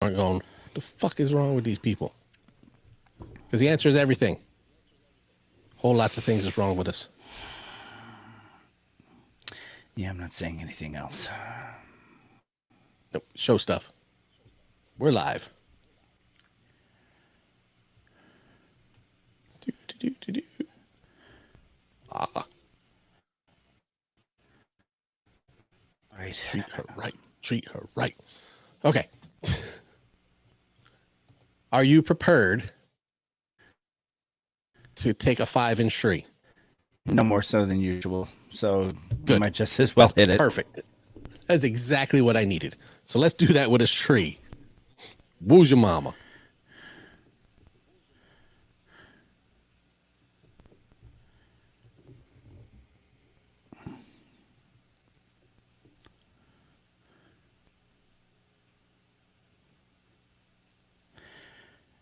aren't going, what the fuck is wrong with these people? Because the answer is everything. Whole lots of things is wrong with us. Yeah, I'm not saying anything else. Nope. Show stuff. We're live. Ah. Right. Treat her right. Treat her right. Okay. Are you prepared to take a 5-inch tree? No more so than usual. So Good. you might just as well hit it. Perfect. That's exactly what I needed. So let's do that with a tree. Woo's your mama?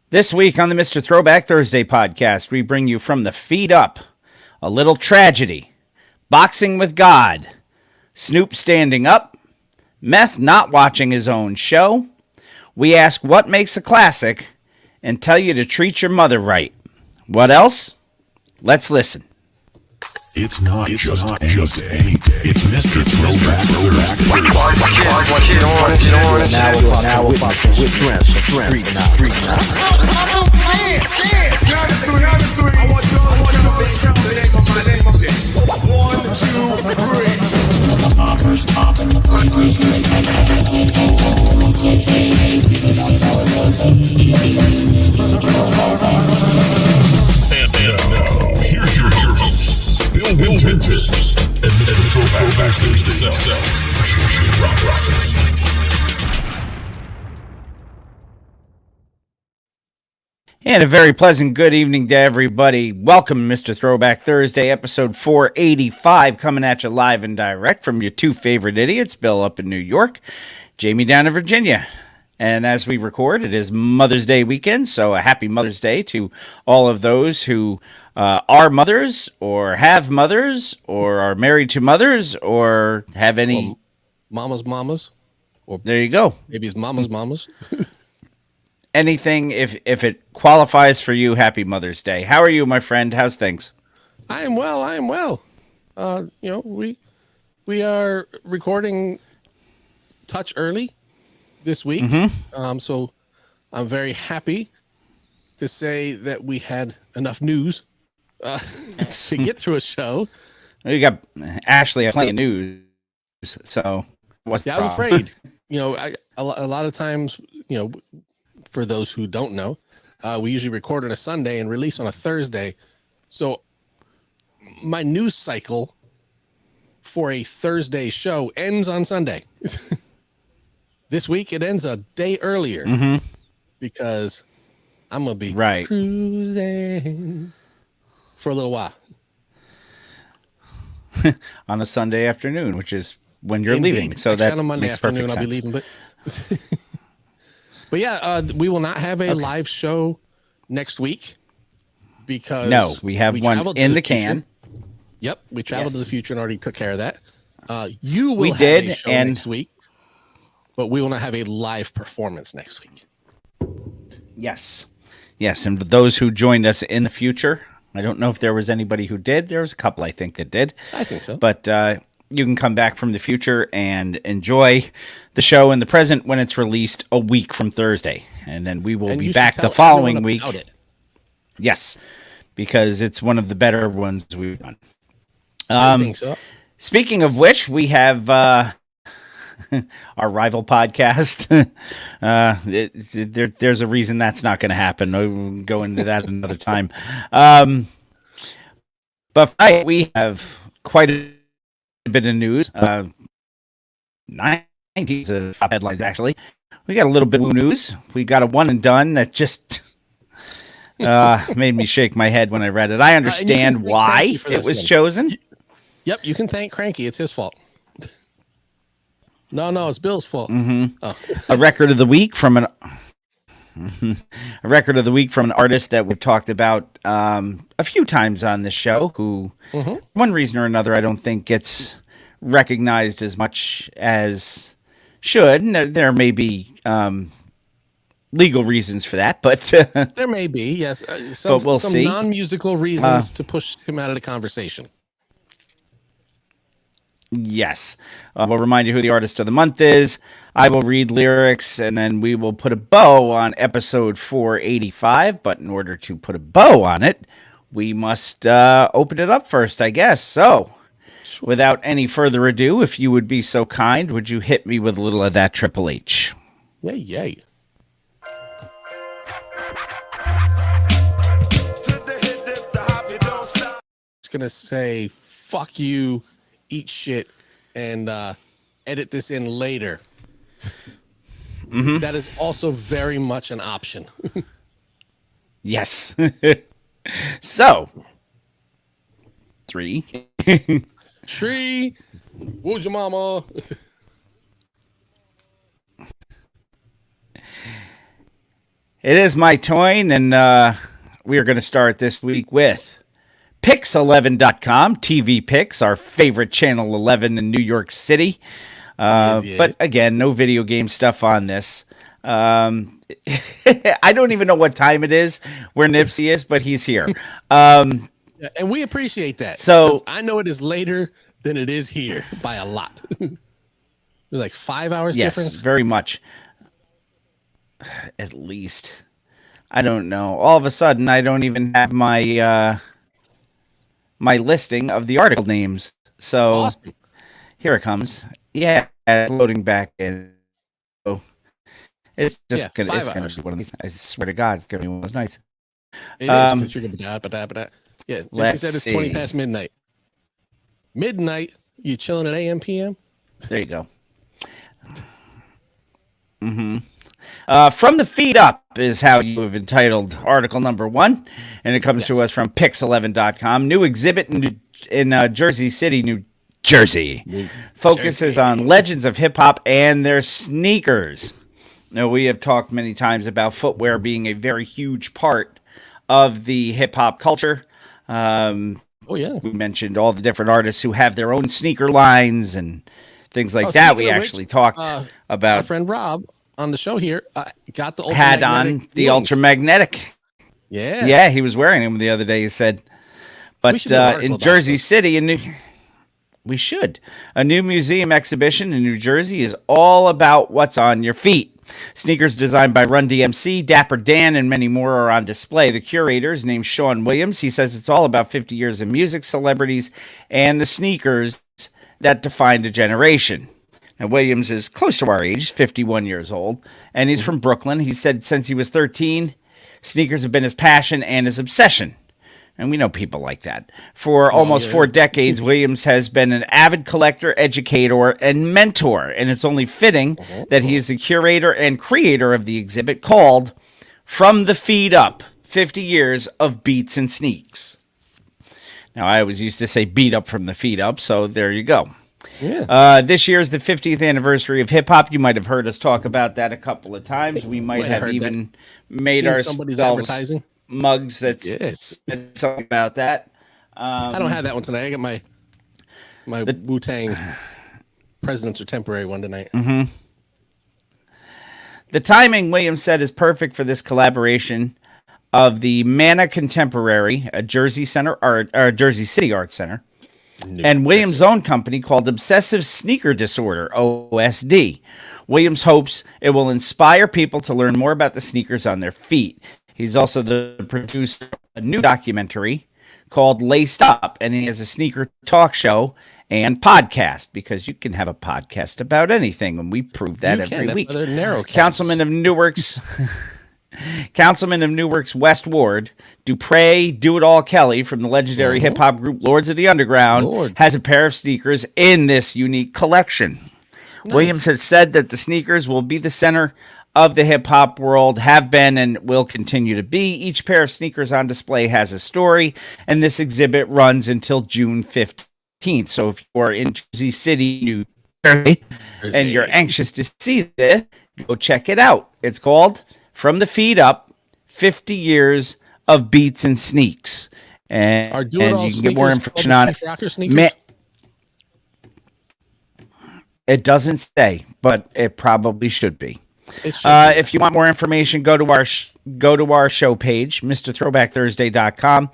This week on the Mr. Throwback Thursday podcast, we bring you From the Feet Up, A Little Tragedy, Boxing with God, Snoop Standing Up, Meth Not Watching His Own Show. We ask what makes a classic and tell you to treat your mother right. What else? Let's listen. It's not just any day. It's Mr. Throwback Thursday. Now we're boxing with trends. Street now. I want y'all to count the name of my name up here. 1, 2, 3. And now, here's your host, Bill Winters, and Mr. Throwback Thursday himself, Rock Rockets. And a very pleasant good evening to everybody. Welcome, Mr. Throwback Thursday, episode 485, coming at you live and direct from your two favorite idiots, Bill up in New York, Jamie down in Virginia. And as we record, it is Mother's Day weekend, so a happy Mother's Day to all of those who are mothers, or have mothers, or are married to mothers, or have any... Well, mamas. Or there you go. Maybe it's mamas. Anything, if it qualifies for you, happy Mother's Day. How are you, my friend? How's things? I am well. We are recording touch early this week. Mm-hmm. So I'm very happy to say that we had enough news to get through a show. You got Ashley plenty of news, so what's the I was problem? afraid. A lot of times, for those who don't know, we usually record on a Sunday and release on a Thursday. So my news cycle for a Thursday show ends on Sunday. This week it ends a day earlier because I'm going to be cruising for a little while. On a Sunday afternoon, which is when you're Indeed. leaving. So actually, that on a Monday makes afternoon perfect I'll be sense. leaving, but yeah, we will not have a live show next week because we have one in the can. Yep, we traveled to the future and already took care of that. You will have did, a show and next week, but we will not have a live performance next week. Yes, and those who joined us in the future, I don't know if there was anybody who did. There was a couple, I think, that did. I think so. But you can come back from the future and enjoy the show in the present when it's released a week from Thursday. And then we will be back the following week. Yes, because it's one of the better ones we've done. I think so. Speaking of which, we have our rival podcast. There's a reason that's not going to happen. We'll go into that another time. But we have quite a bit of news. 90s of headlines, actually. We got a little bit of news. We got a one and done that just made me shake my head when I read it. I understand why it was chosen. Yep, you can thank Cranky. It's his fault. No, it's Bill's fault. A record of the week from an artist that we've talked about a few times on this show, who one reason or another I don't think gets recognized as much as should. And there may be legal reasons for that, but There may be, yes, But we'll some see. non-musical reasons to push him out of the conversation. yes. We'll remind you who the artist of the month is. I will read lyrics, and then we will put a bow on episode 485. But in order to put a bow on it, we must open it up first, I guess. So, without any further ado, if you would be so kind, would you hit me with a little of that Triple H? Yay, yay. It's gonna say "fuck you," eat shit, and edit this in later. That is also very much an option. Yes. So, 3. Shri, wooja mama. It is my turn, and we are going to start this week with Pix11.com, TV Pix, our favorite Channel 11 in New York City. But again, no video game stuff on this. I don't even know what time it is where Nipsey is, but he's here. Yeah, and we appreciate that. So- 'cause I know it is later than it is here by a lot. There's like 5 hours Yes, difference. very much. At least. I don't know. All of a sudden, I don't even have my my listing of the article names. So Awesome. here it comes. Yeah, it's loading back in. So it's just Yeah, gonna 5 it's gonna hours. be one of these. I swear to God, it's gonna be one of those nights. It is. Um, 'Cause you're gonna be da-ba-da-ba-da. Yeah, Nancy let's said it's 20 see. past midnight. Midnight? You chilling at AM, PM? There you go. From the feed up is how you have entitled article number 1, and it comes to Yes. us from Pix11.com. New exhibit in Jersey City, New Jersey, focuses Jersey. on legends of hip hop and their sneakers. Now, we have talked many times about footwear being a very huge part of the hip hop culture. Oh, yeah. We mentioned all the different artists who have their own sneaker lines and things like Oh, that. speaking We of which, actually talked Our about friend Rob on the show here got the had ultramagnetic on the ones. ultramagnetic. Yeah. Yeah, he was wearing them the other day. He said, We but should do an article in about Jersey this. City, we should. A new museum exhibition in New Jersey is all about what's on your feet. Sneakers designed by Run DMC, Dapper Dan, and many more are on display. The curator is named Sean Williams. He says it's all about 50 years of music, celebrities, and the sneakers that defined a generation. Now, Williams is close to our age, 51 years old, and he's from Brooklyn. He said since he was 13, sneakers have been his passion and his obsession. And we know people like that. For almost yeah. 4 decades, Williams has been an avid collector, educator, and mentor. And it's only fitting that he is the curator and creator of the exhibit called From the Feed Up, 50 Years of Beats and Sneaks. Now, I always used to say beat up from the feet up, so there you go. Yeah. This year is the 50th anniversary of hip hop. You might have heard us talk about that a couple of times. We might Might have have heard even made Seen somebody's ourselves advertising. mugs that's Yes. something about that. I don't have that one tonight. I got my Wu-Tang Presidents Are Temporary one tonight. The timing, Williams said, is perfect for this collaboration of the Mana Contemporary, a Jersey City Art Center, and Williams' own company called Obsessive Sneaker Disorder, OSD. Williams hopes it will inspire people to learn more about the sneakers on their feet. He's also the producer of a new documentary called Laced Up, and he has a sneaker talk show and podcast, because you can have a podcast about anything, and we prove that You every can. That's week. why they're narrow casts. Councilman of Newark's West Ward, Dupre Do-It-All Kelly from the legendary hip-hop group Lords of the Underground Lord. has a pair of sneakers in this unique collection. Williams has said that the sneakers will be the center of the hip-hop world, have been and will continue to be. Each pair of sneakers on display has a story, and this exhibit runs until June 15th. So if you are in Jersey City, New Jersey, and you're anxious to see this, go check it out. It's called From the Feed Up, 50 Years of Beats and Sneaks. And, Are Do-It-All you can get more sneakers information called on the it. Chief Rocker sneakers? It doesn't say, but it probably should be. It should be. If you want more information, go to our show page, MrThrowbackThursday.com.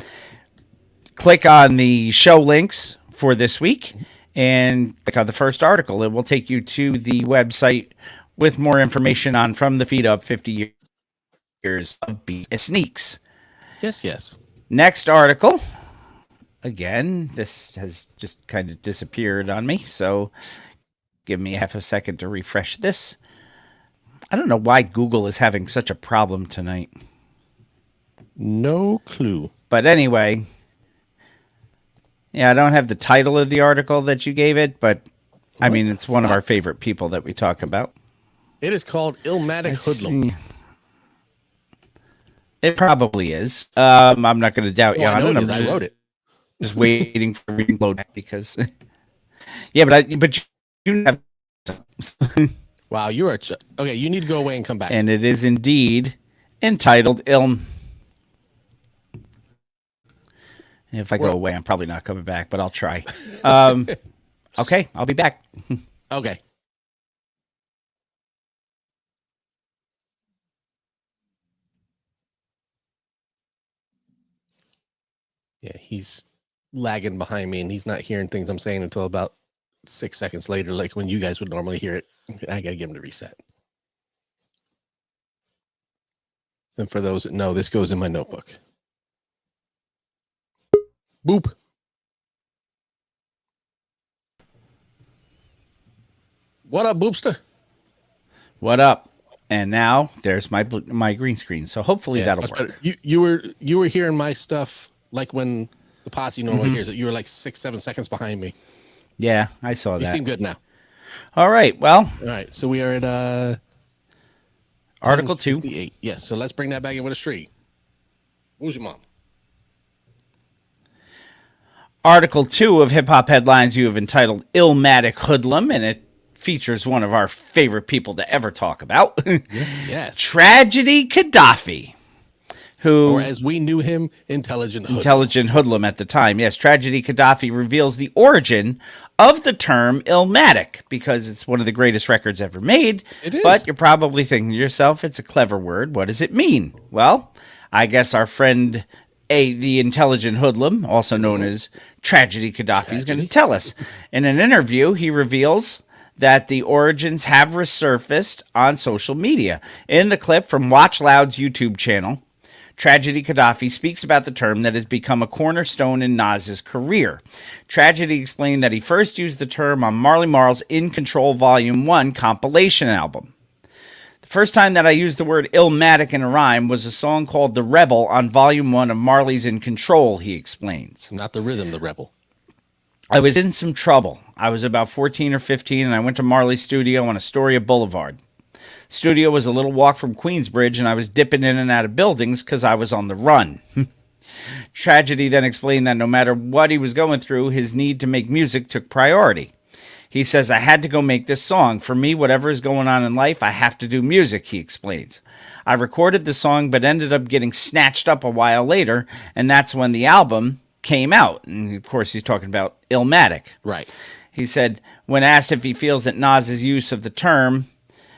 Click on the show links for this week and click on the first article. It will take you to the website with more information on From the Feet Up 50 Years of Beat and Sneaks. Yes. Next article. Again, this has just kind of disappeared on me, so give me half a second to refresh this. I don't know why Google is having such a problem tonight. No clue. But anyway, yeah, I don't have the title of the article that you gave it, but I mean, it's one of our favorite people that we talk about. It is called Illmatic Hoodlum. It probably is. I'm not going to doubt you I on know it. it is. I wrote it. Just waiting for reading load back because, yeah, but you have. Wow, you are okay. You need to go away and come back. And it is indeed entitled If I go away, I'm probably not coming back, but I'll try. Okay, I'll be back. Okay. Yeah, he's lagging behind me and he's not hearing things I'm saying until about 6 seconds later, like when you guys would normally hear it. I gotta get him to reset. And for those that know, this goes in my notebook. Boop. What up, Boopster? What up? And now there's my green screen. So hopefully that'll work. You were hearing my stuff like when the posse normally hears it. You were like 6-7 seconds behind me. Yeah, I saw You that. seem good now. All right. Well, All right. So we are at Article 2. 10:58. Yes. So let's bring that back in with a street. Who's your mom? Article 2 of Hip Hop Headlines you have entitled Illmatic Hoodlum, and it features one of our favorite people to ever talk about. Yes. Tragedy Gaddafi. Who, or as we knew him, Intelligent Hoodlum. Intelligent Hoodlum at the time. Yes, Tragedy Gaddafi reveals the origin of the term Illmatic because it's one of the greatest records ever made. It is. But you're probably thinking to yourself, it's a clever word. What does it mean? Well, I guess our friend, the Intelligent Hoodlum, also known as Tragedy Gaddafi, is going to tell us. In an interview, he reveals that the origins have resurfaced on social media. In the clip from Watch Loud's YouTube channel, Tragedy Gaddafi speaks about the term that has become a cornerstone in Nas's career. Tragedy explained that he first used the term on Marley Marl's In Control Volume 1 compilation album. The first time that I used the word Illmatic in a rhyme was a song called The Rebel on Volume 1 of Marley's In Control, he explains. Not the rhythm, the rebel. I was in some trouble. I was about 14 or 15 and I went to Marley's studio on Astoria Boulevard. Studio was a little walk from Queensbridge, and I was dipping in and out of buildings because I was on the run. Tragedy then explained that no matter what he was going through, his need to make music took priority. He says, I had to go make this song. For me, whatever is going on in life, I have to do music, he explains. I recorded the song, but ended up getting snatched up a while later, and that's when the album came out. And, of course, he's talking about Illmatic. Right. He said, when asked if he feels that Nas's use of the term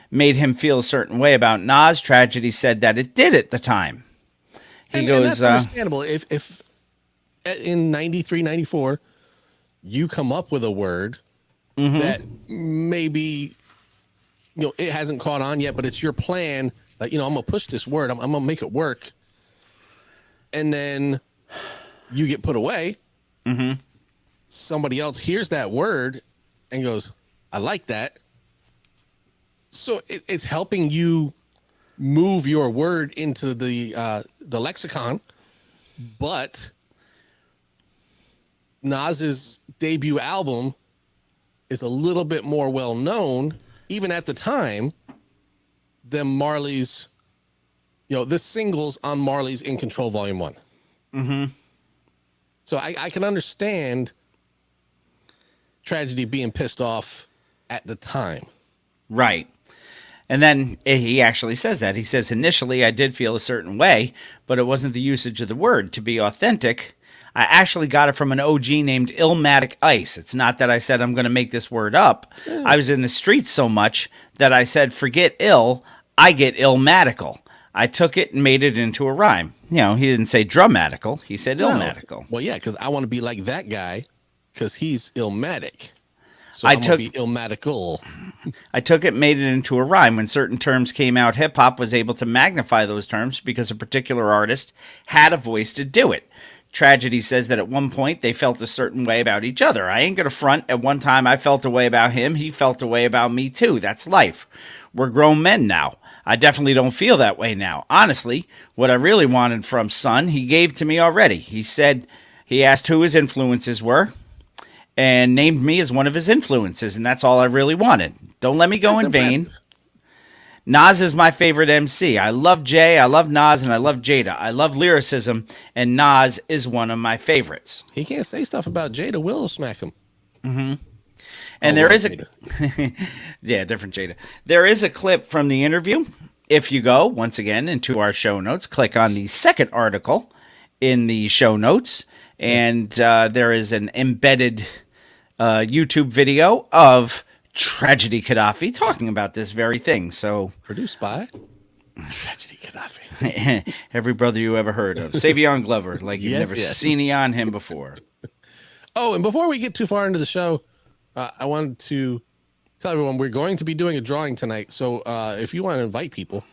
made him feel a certain way about Nas, Tragedy said that it did at the time. He And goes, that's understandable. If in 93, 94, you come up with a word that maybe, it hasn't caught on yet, but it's your plan that, I'm going to push this word. I'm going to make it work. And then you get put away. Somebody else hears that word and goes, I like that. So it's helping you move your word into the lexicon, but Nas's debut album is a little bit more well known, even at the time, than Marley's. The singles on Marley's In Control Volume 1. So I can understand Tragedy being pissed off at the time. right. And then he actually says that. He says, initially, I did feel a certain way, but it wasn't the usage of the word. To be authentic, I actually got it from an OG named Illmatic Ice. It's not that I said I'm going to make this word up. I was in the streets so much that I said, forget ill. I get illmatical. I took it and made it into a rhyme. You know, he didn't say dramatical. He said No. illmatical. Well, yeah, because I want to be like that guy because he's illmatic. So I I'm took- gonna be illmatical. I took it, made it into a rhyme. When certain terms came out, hip hop was able to magnify those terms because a particular artist had a voice to do it. Tragedy says that at one point they felt a certain way about each other. I ain't gonna front. At one time I felt a way about him. He felt a way about me too. That's life. We're grown men now. I definitely don't feel that way now. Honestly, what I really wanted from Son, he gave to me already. He asked who his influences were and named me as one of his influences, and that's all I really wanted. Don't let me go That's in vain. impressive. Nas is my favorite MC. I love Jay, I love Nas, and I love Jada. I love lyricism, and Nas is one of my favorites. He can't say stuff about Jada. Will smack him. And Oh, there well, is a Jada. yeah, different Jada. There is a clip from the interview. If you go once again into our show notes, click on the second article in the show notes, and there is an embedded YouTube video of Tragedy Gaddafi talking about this very thing. So Produced by Tragedy Gaddafi. every brother you ever heard of, Savion Glover, like you've Yes, never yes. seen on him before. Oh, and before we get too far into the show, I wanted to tell everyone we're going to be doing a drawing tonight. So if you want to invite people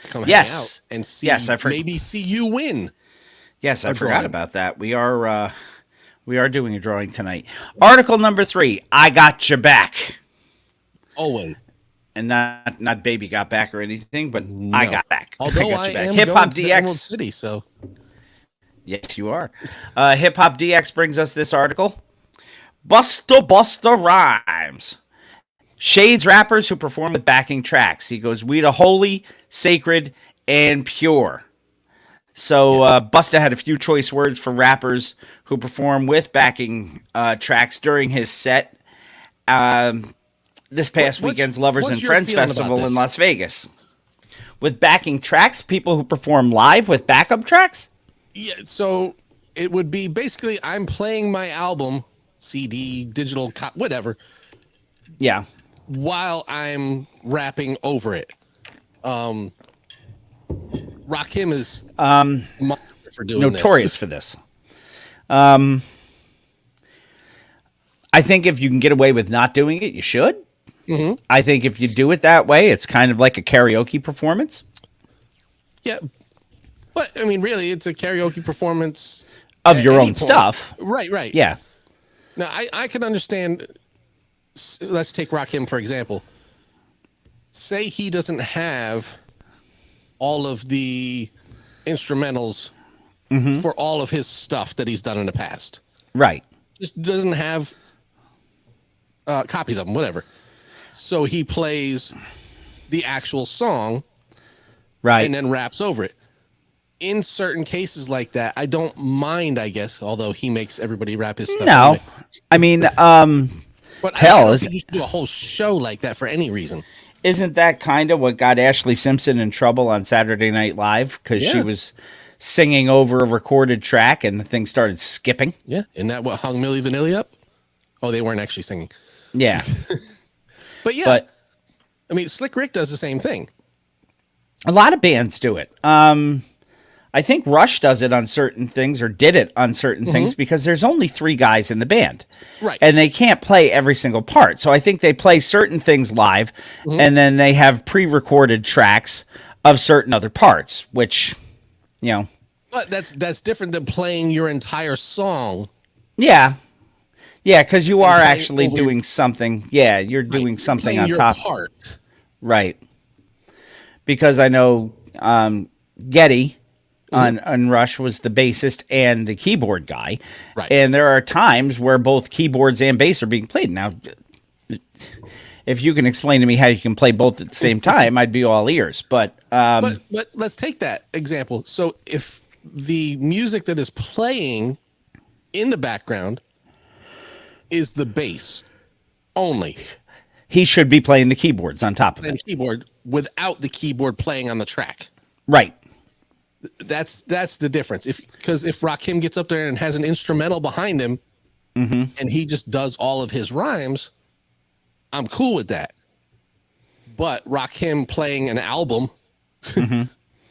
to come hang Yes. out and see, Yes, I've heard- maybe see you win. Yes, I A forgot drawing. about that. We are doing a drawing tonight. Article number 3. I got your back. Always. And not baby got back or anything, but I No. got back. Although got I your back. am Hip going Hop to the Emerald DX. City, so Yes, you are. Hip Hop DX brings us this article. Busta Rhymes. Shades rappers who perform with backing tracks. He goes, we the holy, sacred, and pure. So Busta had a few choice words for rappers who perform with backing tracks during his set. This past What's- weekend's Lovers what's and your Friends feeling about Festival in this? Las Vegas. With backing tracks, people who perform live with backup tracks? yeah. So it would be basically I'm playing my album, CD, digital, whatever, Yeah. while I'm rapping over it. Rakim is monster for doing Notorious this. for this. I think if you can get away with not doing it, you should. Mm-hmm. I think if you do it that way, it's kind of like a karaoke performance. Yeah, but I mean, really, it's a karaoke performance Of at your any own point. stuff. Right, right. Yeah. Now, I can understand. Let's take Rakim for example. Say he doesn't have all of the instrumentals Mm-hmm. for all of his stuff that he's done in the past. Right. Just doesn't have copies of them, whatever. So he plays the actual song Right. and then raps over it. In certain cases like that, I don't mind, I guess, although he makes everybody rap his stuff. No. anyway. I mean, But Hell, I don't is- think you should do a whole show like that for any reason. isn't that kind of what got Ashley Simpson in trouble on Saturday Night Live? Because she Yeah. was singing over a recorded track and the thing started skipping. Yeah. Isn't that what hung Milli Vanilli up? Oh, they weren't actually singing. Yeah. But yeah, But I mean, Slick Rick does the same thing. a lot of bands do it. I think Rush does it on certain things or did it on certain things because there's only 3 guys in the band. Right. And they can't play every single part. So I think they play certain things live and then they have pre-recorded tracks of certain other parts, which, you know, But that's different than playing your entire song. yeah. Yeah, because you are playing actually over- doing something. Yeah, you're doing Right, something playing on your top. part. Right. Because I know Getty on Rush was the bassist and the keyboard guy. Right. And there are times where both keyboards and bass are being played. Now, if you can explain to me how you can play both at the same time, I'd be all ears. But But let's take that example. So if the music that is playing in the background is the bass only he should be playing the keyboards on top of and it. keyboard without the keyboard playing on the track. Right. That's the difference. Because if Rakim gets up there and has an instrumental behind him and he just does all of his rhymes, I'm cool with that. But Rakim playing an album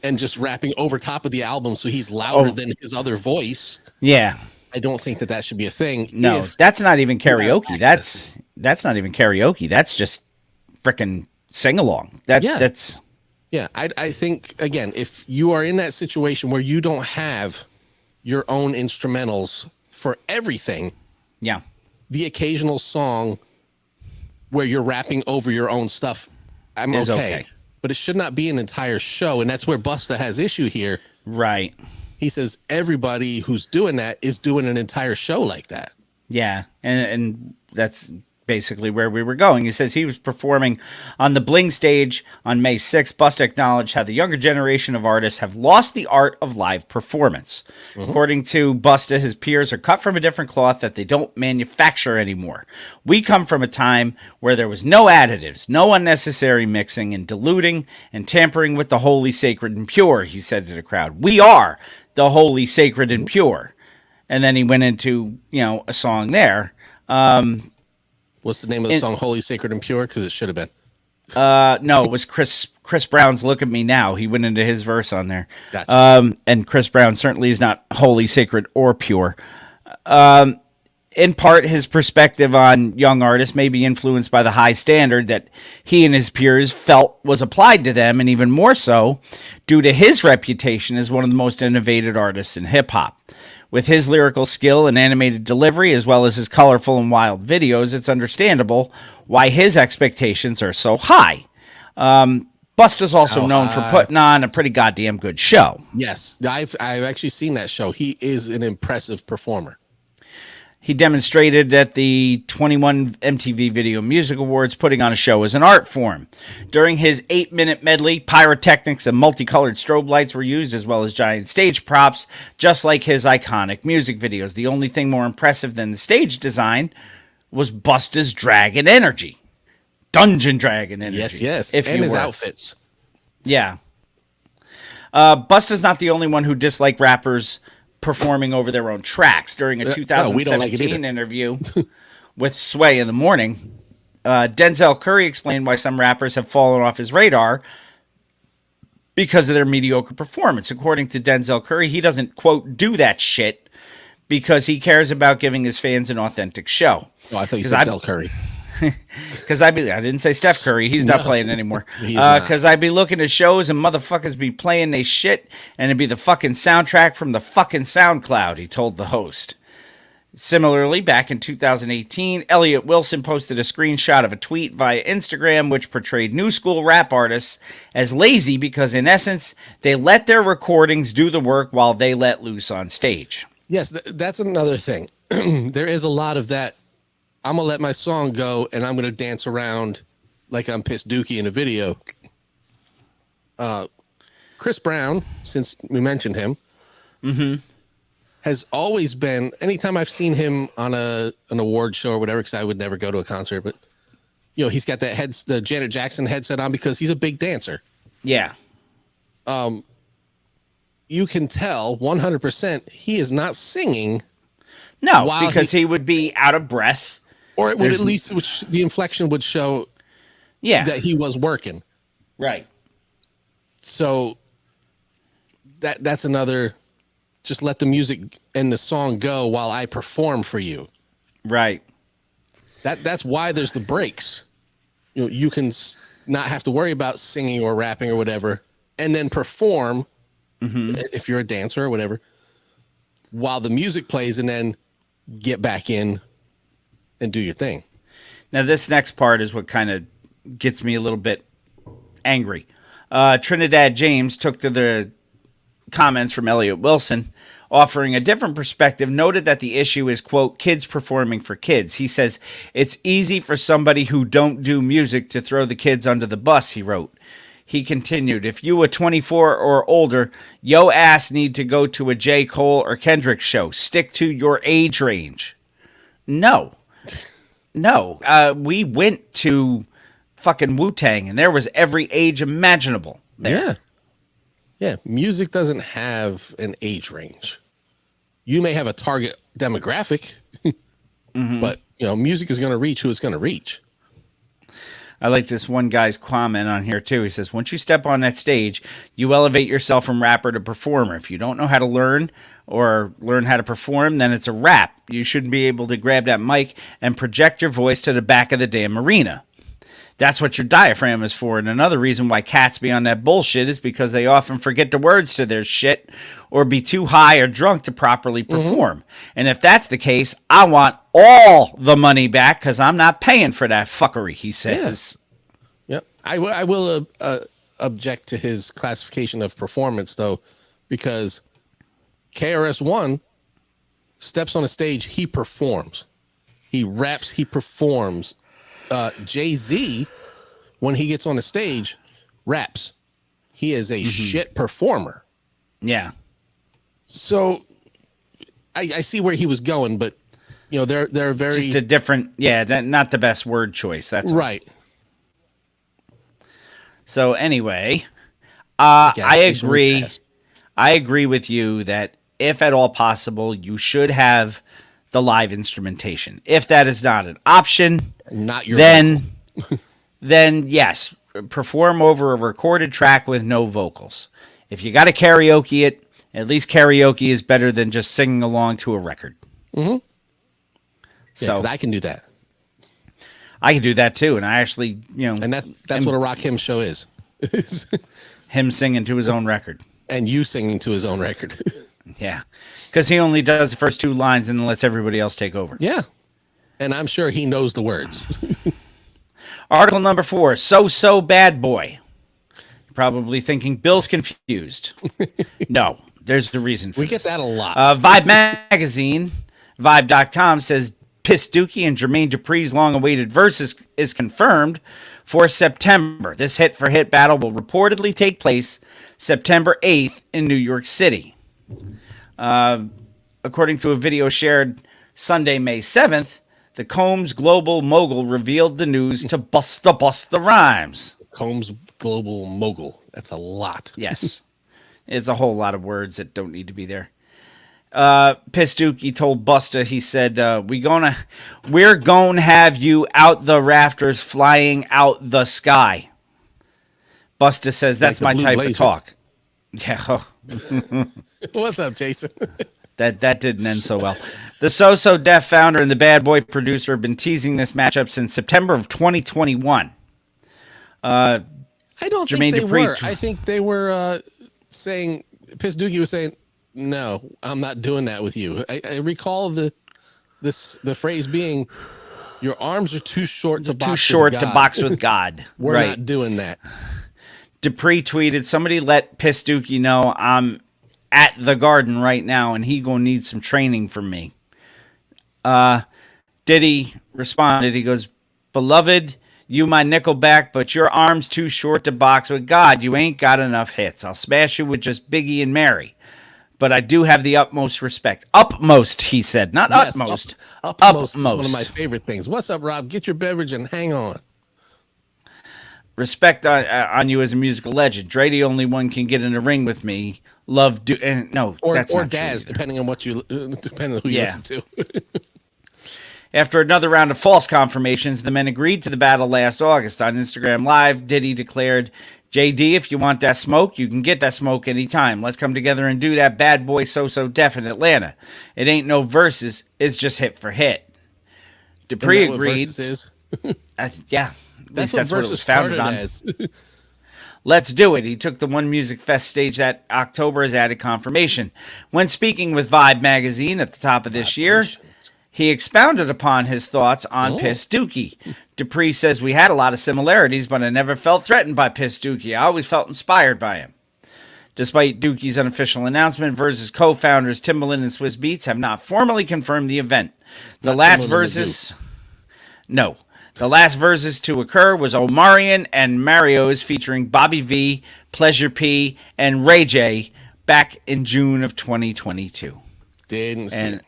and just rapping over top of the album so he's louder than his other voice. Yeah. I don't think that should be a thing. No, that's not even karaoke. That's not even karaoke. That's just freaking sing along. That's yeah. I think again, if you are in that situation where you don't have your own instrumentals for everything, yeah. the occasional song where you're rapping over your own stuff, I'm okay. But it should not be an entire show, and that's where Busta has issue here. Right. He says everybody who's doing that is doing an entire show like that. Yeah, and that's basically where we were going. He says he was performing on the Bling stage on May 6th. Busta acknowledged how the younger generation of artists have lost the art of live performance. According to Busta, his peers are cut from a different cloth that they don't manufacture anymore. We come from a time where there was no additives, no unnecessary mixing and diluting and tampering with the holy, sacred, and pure, he said to the crowd. We are the holy, sacred, and pure. And then he went into, a song there. What's the name of the song? Holy, Sacred, and Pure? Because it should have been. No, it was Chris Brown's "Look at Me Now." He went into his verse on there. Gotcha. And Chris Brown certainly is not holy, sacred, or pure. In part, his perspective on young artists may be influenced by the high standard that he and his peers felt was applied to them, and even more so due to his reputation as one of the most innovative artists in hip-hop. With his lyrical skill and animated delivery, as well as his colorful and wild videos, it's understandable why his expectations are so high. Busta's also known for putting on a pretty goddamn good show. Yes, I've actually seen that show. He is an impressive performer. He demonstrated at the 21 MTV Video Music Awards putting on a show as an art form. During his 8-minute medley, pyrotechnics and multicolored strobe lights were used, as well as giant stage props, just like his iconic music videos. The only thing more impressive than the stage design was Busta's dragon energy. Dungeon Dragon energy. Yes. If and you his were. outfits. Yeah. Busta's not the only one who disliked rappers performing over their own tracks. During a 2017 interview with Sway in the Morning, Denzel Curry explained why some rappers have fallen off his radar because of their mediocre performance. According to Denzel Curry, he doesn't, quote, do that shit because he cares about giving his fans an authentic show. Oh, I thought you said Del Curry. Because I didn't say Steph Curry. He's not playing anymore. Because I'd be looking at shows and motherfuckers be playing they shit, and it'd be the fucking soundtrack from the fucking SoundCloud, he told the host. Similarly, back in 2018, Elliot Wilson posted a screenshot of a tweet via Instagram which portrayed new school rap artists as lazy because, in essence, they let their recordings do the work while they let loose on stage. Yes, that's another thing. There is a lot of that. I'm going to let my song go, and I'm going to dance around like I'm Piss Dookie in a video. Chris Brown, since we mentioned him, has always been, anytime I've seen him on an award show or whatever, because I would never go to a concert, but, he's got the Janet Jackson headset on because he's a big dancer. Yeah. You can tell 100% he is not singing. No, because he would be out of breath. Or it would at least, the inflection would show that he was working. Right. So that's another, just let the music and the song go while I perform for you. Right. That's why there's the breaks. You can not have to worry about singing or rapping or whatever, and then perform if you're a dancer or whatever, while the music plays, and then get back in and do your thing. Now, this next part is what kind of gets me a little bit angry. Trinidad James took to the comments from Elliot Wilson, offering a different perspective, noted that the issue is, quote, kids performing for kids. He says, it's easy for somebody who don't do music to throw the kids under the bus, he wrote. He continued, if you are 24 or older, yo ass need to go to a J. Cole or Kendrick show. Stick to your age range. No. We went to fucking Wu-Tang, and there was every age imaginable there. Yeah. Music doesn't have an age range. You may have a target demographic, but music is going to reach who it's going to reach. I like this one guy's comment on here too. He says, once you step on that stage, you elevate yourself from rapper to performer. If you don't know how to learn or learn how to perform, then it's a rap. You shouldn't be able to grab that mic and project your voice to the back of the damn arena. That's what your diaphragm is for. And another reason why cats be on that bullshit is because they often forget the words to their shit or be too high or drunk to properly perform. And if that's the case, I want all the money back because I'm not paying for that fuckery, he says. Yeah. I will object to his classification of performance, though, because KRS-One steps on a stage, he performs. He raps, he performs. Jay-Z, when he gets on the stage, raps. He is a shit performer. Yeah. So I see where he was going, but you know, they're very Just a different, not the best word choice. That's all. right. So anyway, Gas I station agree. fast. I agree with you that if at all possible, you should have the live instrumentation. If that is not an option, Not your then yes, perform over a recorded track with no vocals. If you got to karaoke it, at least karaoke is better than just singing along to a record. Yeah, So 'cause I can do that, I can do that too, and I actually, and that's what a rock hymn show is. him singing to his own record. And you singing to his own record. Yeah, because he only does the first two lines and then lets everybody else take over. Yeah, and I'm sure he knows the words. Article number 4, So Bad Boy. You're probably thinking Bill's confused. No, there's the reason for We this. get that a lot. Vibe magazine, Vibe.com says Piss Dookie and Jermaine Dupri's long-awaited verse is confirmed for September. This hit-for-hit battle will reportedly take place September 8th in New York City. According to a video shared Sunday, May 7th, the Combs Global Mogul revealed the news to Busta Rhymes. Combs Global Mogul. That's a lot. Yes. It's a whole lot of words that don't need to be there. Piss Dookie told Busta, he said, we're gonna have you out the rafters flying out the sky. Busta says, that's Like my the Blue type Blazer. of talk. Yeah. What's up, Jason? That didn't end so well. The So Def founder and the Bad Boy producer have been teasing this matchup since September of 2021. I don't Jermaine think they Dupri- were. I think they were saying, Piss Dookie was saying, no, I'm not doing that with you. I recall the phrase being, your arms are too short to box Too with short to God. box with God. We're right. not doing that. Dupree tweeted, somebody let Piss Dookie know I'm at the Garden right now and he gonna need some training from me. Diddy responded, he goes, beloved, you my Nickelback, but your arm's too short to box with God. You ain't got enough hits. I'll smash you with just Biggie and Mary. But I do have the utmost respect. Utmost, he said, not Yes, utmost. Upmost is one of my favorite things. What's up, Rob? Get your beverage and hang on. Respect on you as a musical legend. Dre, the only one can get in the ring with me. No, Or that's not Daz, true either. depending on what you depending on who you Yeah. listen to. After another round of false confirmations, the men agreed to the battle last August. On Instagram Live, Diddy declared, JD, if you want that smoke, you can get that smoke anytime. Let's come together and do that Bad Boy So Def in Atlanta. It ain't no verses, it's just hit for hit. Dupree Isn't that what agreed. Versus is? Yeah, at least that's what it Versus was founded started on. as. Let's do it. He took the One Music Fest stage that October as added confirmation. When speaking with Vibe magazine at the top of this year, he expounded upon his thoughts on Piss Dookie. Dupree says, we had a lot of similarities, but I never felt threatened by Piss Dookie. I always felt inspired by him. Despite Dookie's unofficial announcement, Versus co-founders Timbaland and Swiss Beats have not formally confirmed the event. The last Versus to occur was Omarion and Mario's featuring Bobby V, Pleasure P, and Ray J back in June of 2022. Didn't see it.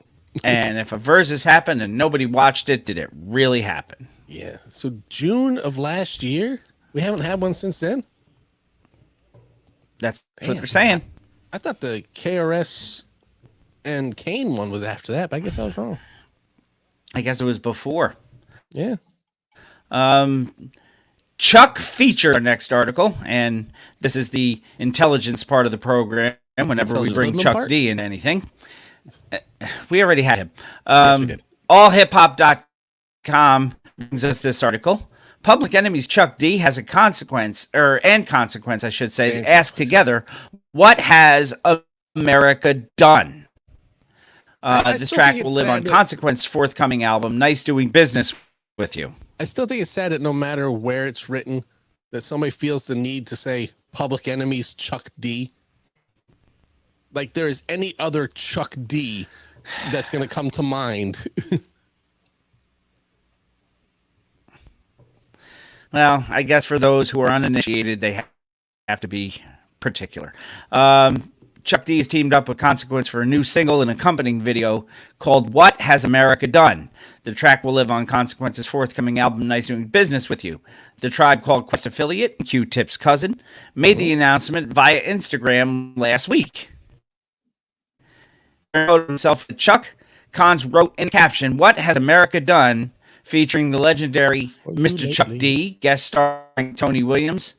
And if a Versus happened and nobody watched it, did it really happen? Yeah. So June of last year, we haven't had one since then. That's what Damn. they're saying. I thought the KRS and Kane one was after that, but I guess I was wrong. I guess it was before. Yeah. Chuck feature our next article, and this is the intelligence part of the program. Whenever we bring Chuck part? D in anything, we already had him. Yes, we did. Allhiphop.com brings us this article. Public Enemy's Chuck D has a consequence, I should say, ask together, what has America done? This track will live on Consequence's forthcoming album, Nice Doing Business with You. I still think it's sad that no matter where it's written, that somebody feels the need to say Public Enemy's Chuck D. Like there is any other Chuck D that's going to come to mind. Well, I guess for those who are uninitiated, they have to be particular. Chuck D has teamed up with Consequence for a new single and accompanying video called What Has America Done? The track will live on Consequence's forthcoming album, Nice Doing Business with You. The Tribe Called Quest affiliate, Q-Tip's cousin, made the announcement via Instagram last week. He wrote himself, Chuck Cons wrote in caption, What Has America Done? Featuring the legendary Mr. Chuck D, guest starring Tony Williams,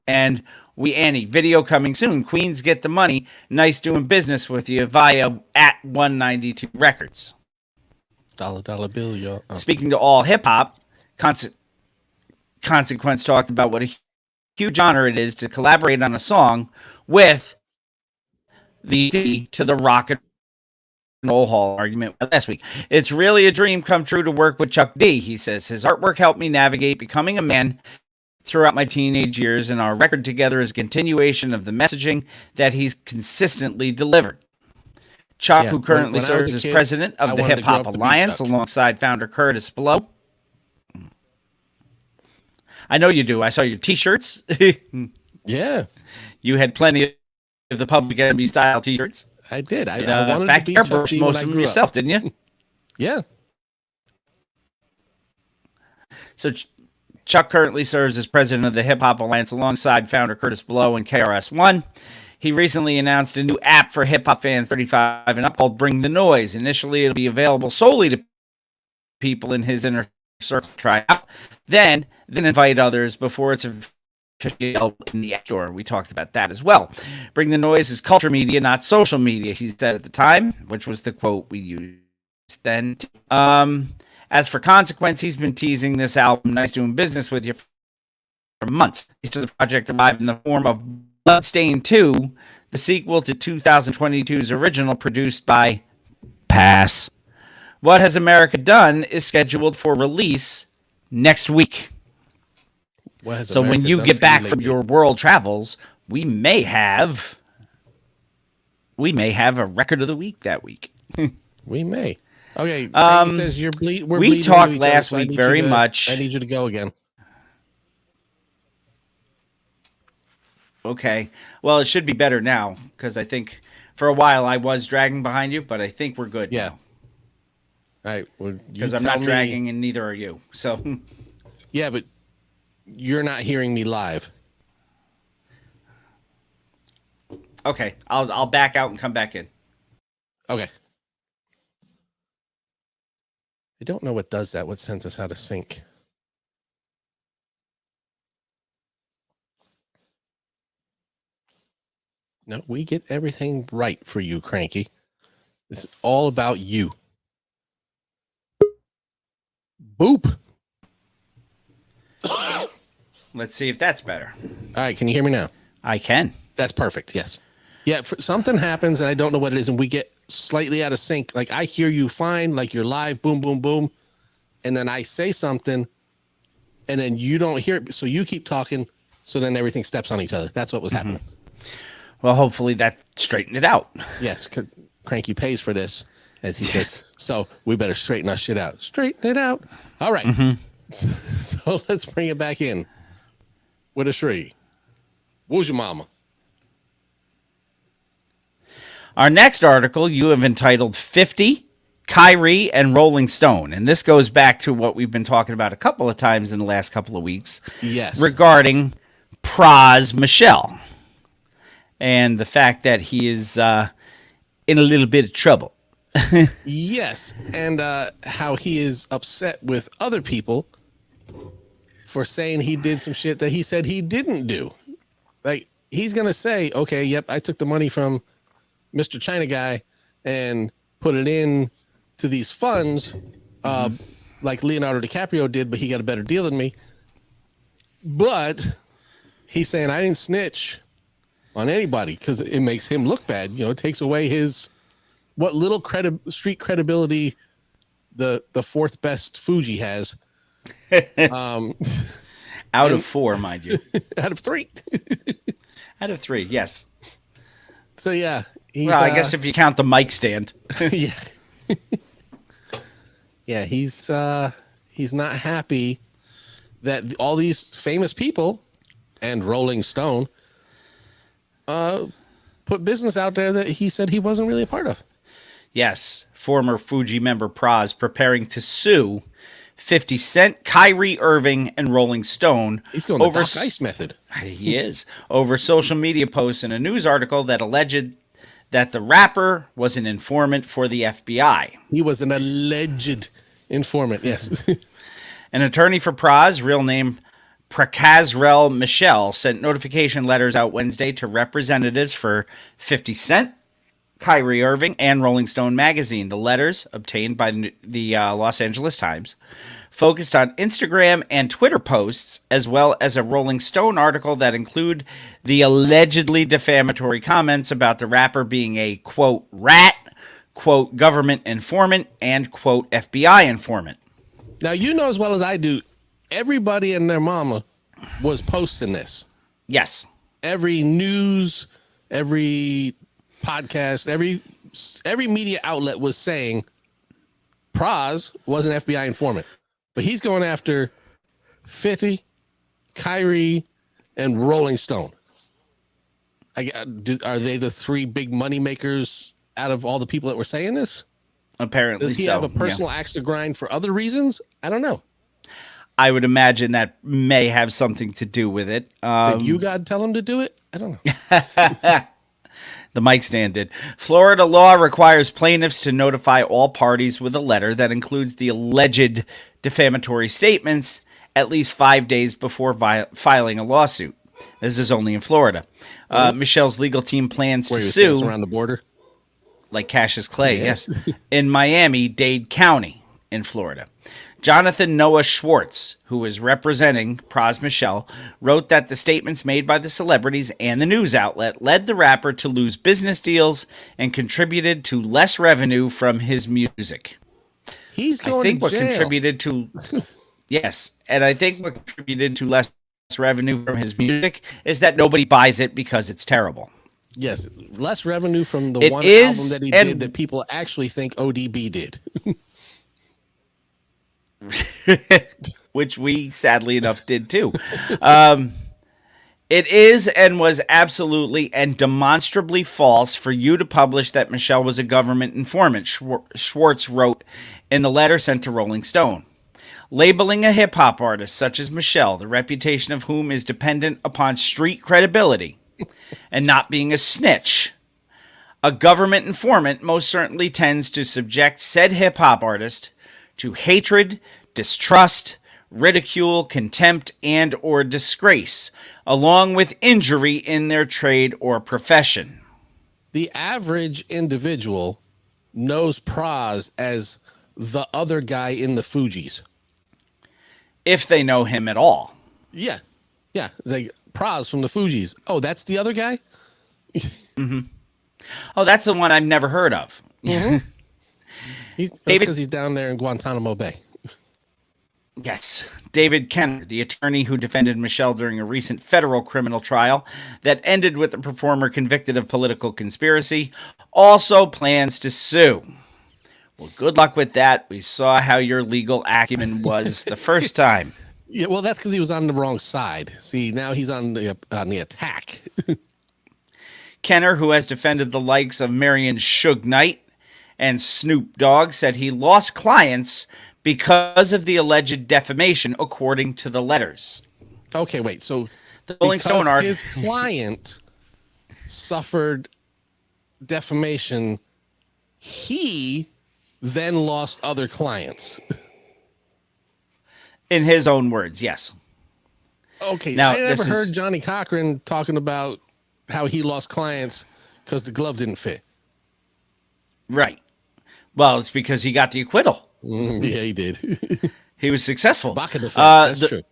and We Annie. Video coming soon. Queens Get the Money. Nice Doing Business with You via at 192 Records. Dollar bill, y'all. Oh. Speaking to All Hip Hop, Consequence talked about what a huge honor it is to collaborate on a song with the D to the Rock and Roll Hall argument last week. It's really a dream come true to work with Chuck D, he says. His artwork helped me navigate becoming a man throughout my teenage years, and our record together is a continuation of the messaging that he's consistently delivered. Chuck, who currently serves as president of the Hip Hop Alliance alongside founder Curtis Blow. I know you do. I saw your t-shirts. Yeah. You had plenty of the Public Enemy style t-shirts. I did. I in wanted fact, to be airbrushed Chuck most of them yourself, didn't you? Yeah. So Chuck currently serves as president of the Hip Hop Alliance alongside founder Curtis Blow and KRS-One. He recently announced a new app for hip hop fans 35 and up called Bring the Noise. Initially, it'll be available solely to people in his inner circle. Try out, then invite others before it's in the App Store. We talked about that as well. Bring the Noise is culture media, not social media, he said at the time, which was the quote we used then. As for Consequence, he's been teasing this album, Nice Doing Business with You, for months. The project arrived in the form of Bloodstained 2, the sequel to 2022's original, produced by Pass. What Has America Done is scheduled for release next week. So when you get back from your world travels, we may have a record of the week that week. We may. Okay. He says we talked last week very much. I need you to go again. Okay. Well, it should be better now because I think for a while I was dragging behind you, but I think we're good. Yeah. Now. All right. Well, because I'm not dragging and neither are you. So. Yeah, but you're not hearing me live. Okay. I'll back out and come back in. Okay. I don't know what does that. What sends us out of sync? No, we get everything right for you, Cranky. This is all about you. Boop. Let's see if that's better. All right, can you hear me now? I can. That's perfect. Yes. Yeah, something happens and I don't know what it is, and we get slightly out of sync. Like I hear you fine, like you're live, boom, boom, boom, and then I say something, and then you don't hear it, so you keep talking, so then everything steps on each other. That's what was happening. Well, hopefully that straightened it out. Yes, Cranky pays for this, as he says. So we better straighten our shit out. Straighten it out. All right. So let's bring it back in with a Shree. Who's your mama? Our next article you have entitled 50, Kyrie, and Rolling Stone. And this goes back to what we've been talking about a couple of times in the last couple of weeks. Yes. Regarding Pras Michel. And the fact that he is in a little bit of trouble. Yes. And how he is upset with other people for saying he did some shit that he said he didn't do. Like, he's going to say, okay, yep, I took the money from Mr. China guy and put it in to these funds, like Leonardo DiCaprio did, but he got a better deal than me. But he's saying I didn't snitch on anybody because it makes him look bad. You know, it takes away his what little street credibility the fourth best Fuji has. Out of 4, mind you. Out of 3. Out of 3, yes. So yeah, he's, Well, I guess if you count the mic stand. yeah, yeah, he's not happy that all these famous people and Rolling Stone put business out there that he said he wasn't really a part of. Yes, former Fuji member Praz preparing to sue 50 Cent, Kyrie Irving, and Rolling Stone. He's going the Doc Ice method. He is. Over social media posts and a news article that alleged that the rapper was an informant for the FBI. He was an alleged informant, yes. An attorney for Praz, real name Prakazrel Michel, sent notification letters out Wednesday to representatives for 50 Cent, Kyrie Irving, and Rolling Stone magazine. The letters, obtained by the Los Angeles Times, focused on Instagram and Twitter posts, as well as a Rolling Stone article that include the allegedly defamatory comments about the rapper being a, quote, rat, quote, government informant, and, quote, FBI informant. Now, you know as well as I do, everybody and their mama was posting this. Yes. Every news, every podcast, every media outlet was saying Praz was an FBI informant, but he's going after 50, Kyrie, and Rolling Stone. Are they the 3 big money makers out of all the people that were saying this? Apparently Does he so, have a personal axe to grind for other reasons? I don't know. I would imagine that may have something to do with it. Did you God tell him to do it? I don't know. The mic stand did. Florida law requires plaintiffs to notify all parties with a letter that includes the alleged defamatory statements at least 5 days before filing a lawsuit. This is only in Florida. Michelle's legal team plans Where to he was sue, dancing around the border. like Cassius Clay, Yes. yes, in Miami-Dade County in Florida. Jonathan Noah Schwartz, who is representing Praz Michel, wrote that the statements made by the celebrities and the news outlet led the rapper to lose business deals and contributed to less revenue from his music. He's I going think to what jail. contributed to yes, and I think what contributed to less revenue from his music is that nobody buys it because it's terrible. Yes, less revenue from the It one is, album that he and- did that people actually think ODB did. Which we sadly enough did too. It is and was absolutely and demonstrably false for you to publish that Michelle was a government informant, Schwartz wrote in the letter sent to Rolling Stone. Labeling a hip-hop artist such as Michelle, the reputation of whom is dependent upon street credibility, and not being a snitch, a government informant most certainly tends to subject said hip-hop artist to hatred, distrust, ridicule, contempt, and or disgrace, along with injury in their trade or profession. The average individual knows Praz as the other guy in the Fugees. If they know him at all. Yeah. Yeah. Like Praz from the Fugees. Oh, that's the other guy? Oh, that's the one I've never heard of. David, David- because he's down there in Guantanamo Bay. Yes. David Kenner, the attorney who defended Michelle during a recent federal criminal trial that ended with the performer convicted of political conspiracy, also plans to sue. Well, good luck with that. We saw how your legal acumen was the first time. Yeah, well, that's because he was on the wrong side. See, now he's on the attack. Kenner, who has defended the likes of Marion Suge Knight and Snoop Dogg, said he lost clients because of the alleged defamation, according to the letters. Okay, wait. So The Rolling because Stone his client suffered defamation, he then lost other clients. in his own words, yes. Okay, Now, I never this is- heard Johnny Cochran talking about how he lost clients because the glove didn't fit. Right. Well, it's because he got the acquittal. Yeah, he did. He was successful. Baca defense. That's the, true.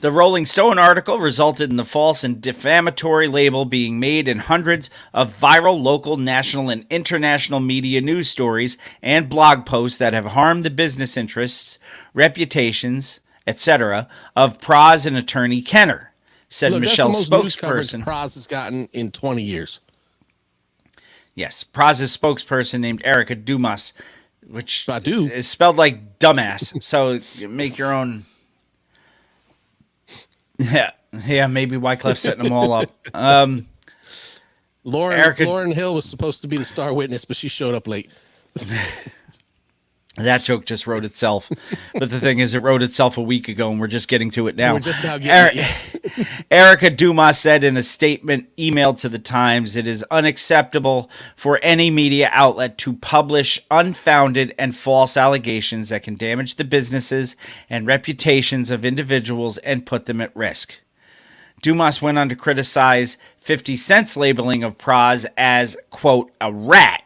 The Rolling Stone article resulted in the false and defamatory label being made in hundreds of viral local, national, and international media news stories and blog posts that have harmed the business interests, reputations, etc. of Praz and attorney Kenner, said Look, Michelle's that's the most news coverage spokesperson. Praz has gotten in 20 years. Yes, Praz's spokesperson named Erica Dumas, which Badu. is spelled like dumbass. So you make your own. Yeah, maybe Wyclif's setting them all up. Lauren Hill was supposed to be the star witness, but she showed up late. That joke just wrote itself. But the thing is, it wrote itself a week ago, and we're just getting to it now. We're just now getting it. Erica Dumas said in a statement emailed to the Times, it is unacceptable for any media outlet to publish unfounded and false allegations that can damage the businesses and reputations of individuals and put them at risk. Dumas went on to criticize 50 Cent's labeling of Praz as, quote, a rat,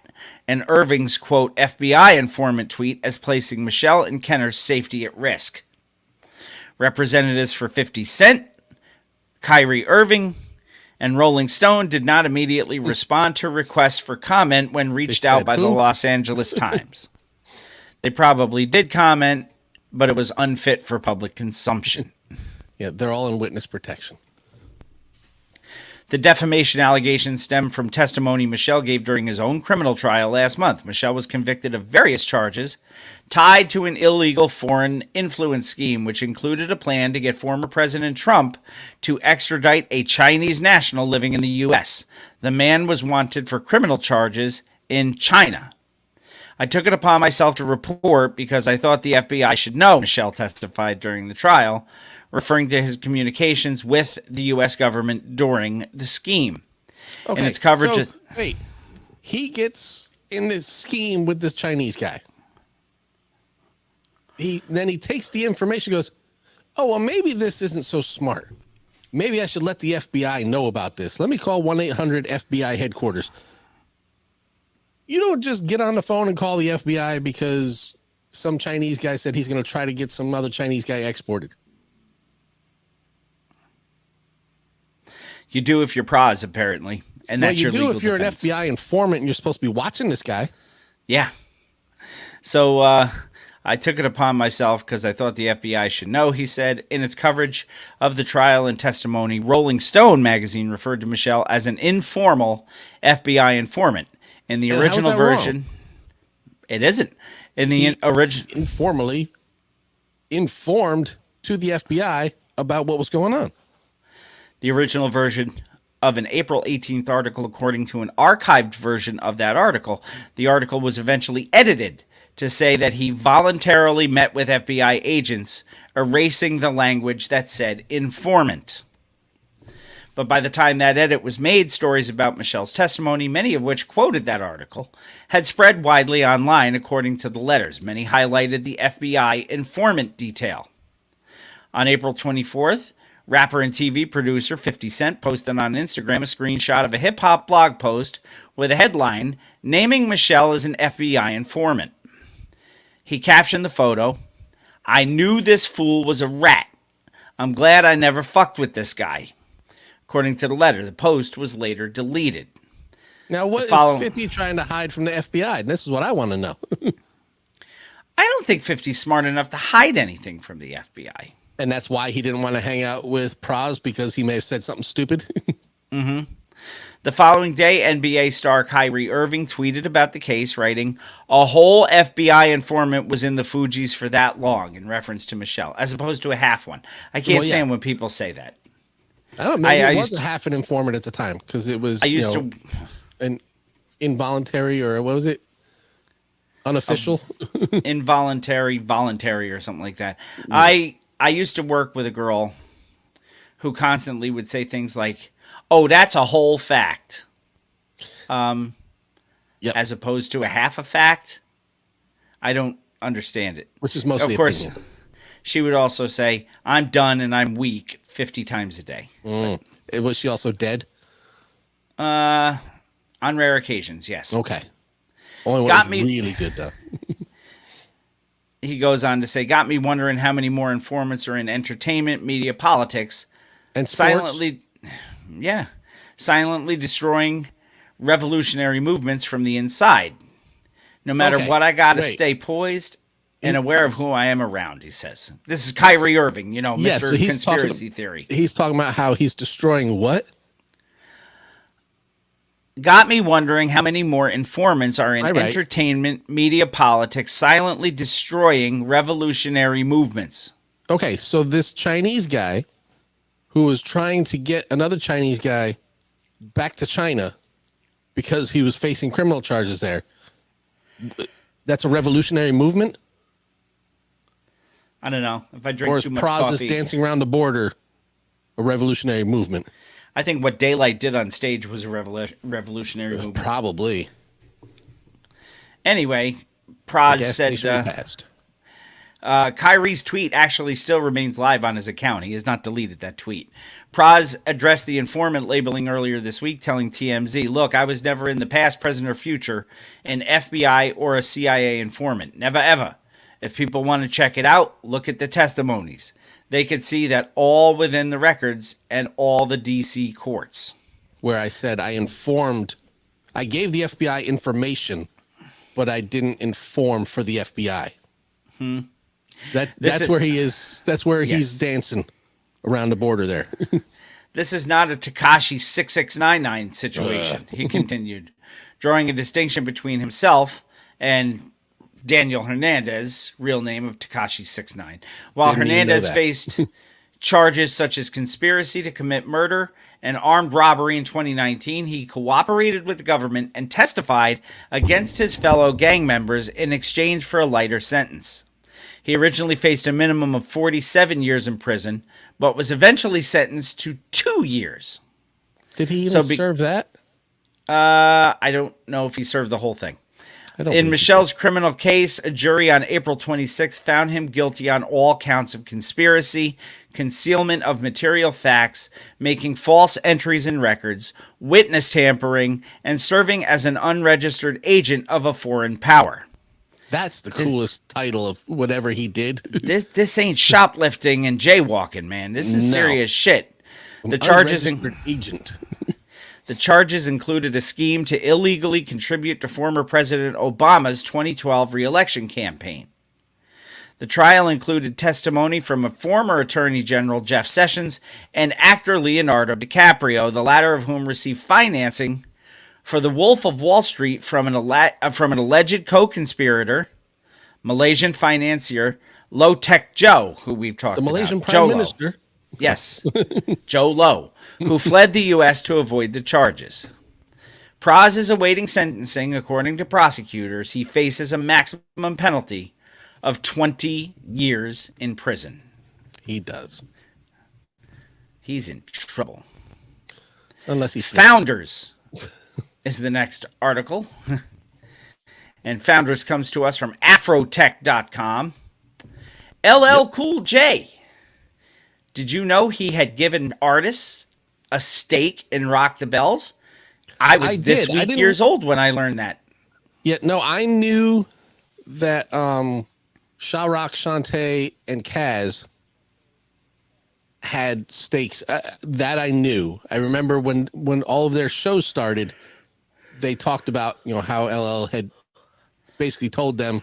and Irving's, quote, FBI informant tweet as placing Michelle and Kenner's safety at risk. Representatives for 50 Cent, Kyrie Irving, and Rolling Stone did not immediately respond to requests for comment when reached out by the Los Angeles Times. They probably did comment, but it was unfit for public consumption. Yeah, they're all in witness protection. The defamation allegations stem from testimony Michel gave during his own criminal trial last month. Michel was convicted of various charges tied to an illegal foreign influence scheme, which included a plan to get former President Trump to extradite a Chinese national living in the U.S. The man was wanted for criminal charges in China. I took it upon myself to report because I thought the FBI should know, Michel testified during the trial, referring to his communications with the U.S. government during the scheme. Okay, and its coverage so, wait, he gets in this scheme with this Chinese guy. Then he takes the information, goes, oh, well, maybe this isn't so smart. Maybe I should let the FBI know about this. Let me call 1-800-FBI headquarters. You don't just get on the phone and call the FBI because some Chinese guy said he's going to try to get some other Chinese guy exported. You do if you're Praz, apparently, and that's your legal you do if you're defense. an FBI informant and you're supposed to be watching this guy. Yeah. So I took it upon myself because I thought the FBI should know, he said. In its coverage of the trial and testimony, Rolling Stone magazine referred to Michel as an informal FBI informant. In the And original how is that version, wrong? it isn't. In the original, Informally informed to the FBI about what was going on. the original version of an April 18th article, according to an archived version of that article. The article was eventually edited to say that he voluntarily met with FBI agents, erasing the language that said informant. But by the time that edit was made, stories about Michel's testimony, many of which quoted that article, had spread widely online according to the letters. Many highlighted the FBI informant detail. On April 24th, rapper and TV producer 50 Cent posted on Instagram a screenshot of a hip-hop blog post with a headline naming Michel as an FBI informant. He captioned the photo, "I knew this fool was a rat. I'm glad I never fucked with this guy." According to the letter, the post was later deleted. Now, what is 50 trying to hide from the FBI? And this is what I want to know. I don't think 50's smart enough to hide anything from the FBI. And that's why he didn't want to hang out with Praz, because he may have said something stupid. The following day, NBA star Kyrie Irving tweeted about the case, writing, "A whole FBI informant was in the Fugees for that long," in reference to Michel, as opposed to a half one. I can't stand when people say that. I don't know. Maybe I it was used a half an informant at the time because it was an involuntary, or what was it? Unofficial. Involuntary, voluntary, or something like that. Yeah. I used to work with a girl who constantly would say things like, "Oh, that's a whole fact," as opposed to a half a fact. I don't understand it. Which is mostly of course. opinion. she would also say, "I'm done and I'm weak" 50 times a day. Was she also dead? On rare occasions, yes. Okay. Only one Got was me- really good though. He goes on to say, "Got me wondering how many more informants are in entertainment, media, politics, And sports? silently destroying revolutionary movements from the inside. No matter Okay, what, I got to wait. stay poised and aware of who I am around," he says. This is Kyrie Irving, Yeah, Mr. so he's Conspiracy Theory. He's talking about how he's destroying what? Got me wondering how many more informants are in Right. entertainment, media, politics, silently destroying revolutionary movements. Okay, so this Chinese guy who was trying to get another Chinese guy back to China because he was facing criminal charges there. That's a revolutionary movement? I don't know. If I drink Or is too much Praz coffee, dancing around the border a revolutionary movement? I think what Daylight did on stage was a revolutionary movement. Probably. Anyway, Praz Gas said station passed. Kyrie's tweet actually still remains live on his account. He has not deleted that tweet. Praz addressed the informant labeling earlier this week, telling TMZ, "Look, I was never in the past, present, or future an FBI or a CIA informant. Never, ever. If people want to check it out, look at the testimonies. They could see that all within the records and all the D.C. courts." Where I said I gave the FBI information, but I didn't inform for the FBI. That's where he is. That's where he's Yes. dancing around the border there. "This is not a Takashi 6699 situation," he continued, drawing a distinction between himself and Daniel Hernandez, real name of Takashi 69. While Didn't even know Hernandez that. faced charges such as conspiracy to commit murder and armed robbery in 2019, he cooperated with the government and testified against his fellow gang members in exchange for a lighter sentence. He originally faced a minimum of 47 years in prison, but was eventually sentenced to 2 years. Did he even So serve that? I don't know if he served the whole thing. I don't In believe Michelle's criminal case, a jury on April 26th found him guilty on all counts of conspiracy, concealment of material facts, making false entries in records, witness tampering, and serving as an unregistered agent of a foreign power. That's the coolest title of whatever he did. This ain't shoplifting and jaywalking, man. This is No. serious shit. The charges Unregistered agent. The charges included a scheme to illegally contribute to former President Obama's 2012 re-election campaign. The trial included testimony from a former Attorney General Jeff Sessions and actor Leonardo DiCaprio, the latter of whom received financing for The Wolf of Wall Street from an alleged co-conspirator, Malaysian financier Low Tech Joe, who we've talked The about. Malaysian Joe Prime Low. Minister. Yes, Joe Low, who fled the U.S. to avoid the charges. Praz is awaiting sentencing. According to prosecutors, he faces a maximum penalty of 20 years in prison. He does. He's in trouble. Unless he's Founders is the next article. And Founders comes to us from Afrotech.com. LL Cool J. Did you know he had given artists a stake in Rock the Bells? I was I this did. I week didn't- years old when I learned that. Yeah, no, I knew that Sha Rock, Shantae, and Kaz had stakes. That I knew. I remember when all of their shows started, they talked about how LL had basically told them,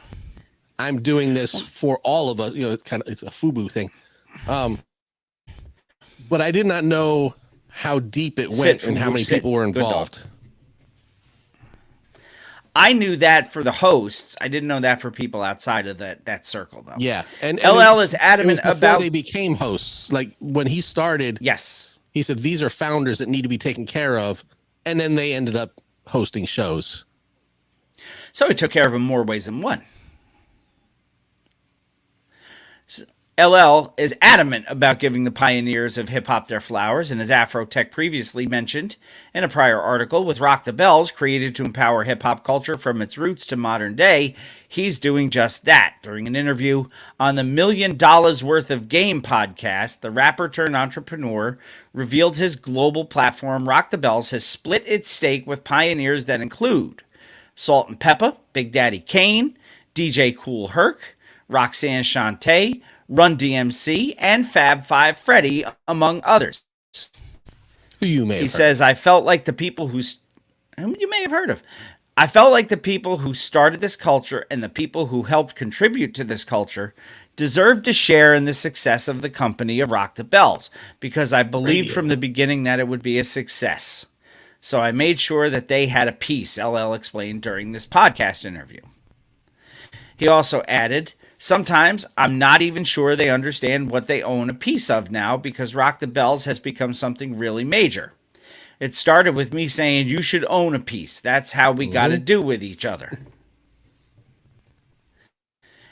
"I'm doing this for all of us." It's a FUBU thing. But I did not know how deep it went and how many people were Good dog. involved. I knew that for the hosts. I didn't know that for people outside of that circle, though. Yeah, and LL is it adamant was before about- they became hosts. Like when he started, Yes. he said these are founders that need to be taken care of, and then they ended up hosting shows. So he took care of him more ways than one. LL is adamant about giving the pioneers of hip-hop their flowers, and as Afrotech previously mentioned in a prior article, with Rock the Bells, created to empower hip-hop culture from its roots to modern day, he's doing just that. During an interview on the $1 Million Worth of Game podcast, the rapper turned entrepreneur revealed his global platform, Rock the Bells, has split its stake with pioneers that include Salt and Peppa, Big Daddy Kane, DJ Kool Herc, Roxanne Shante, Run DMC, and Fab Five Freddy, among others. Who you may have He heard. says, I felt like the people who you may have heard of. I felt like the people who started this culture and the people who helped contribute to this culture deserved to share in the success of the company of Rock the Bells, because I believed from the beginning that it would be a success. So I made sure that they had a piece, LL explained during this podcast interview. He also added, sometimes I'm not even sure they understand what they own a piece of now, because Rock the Bells has become something really major. It started with me saying you should own a piece. That's how we got to do with each other.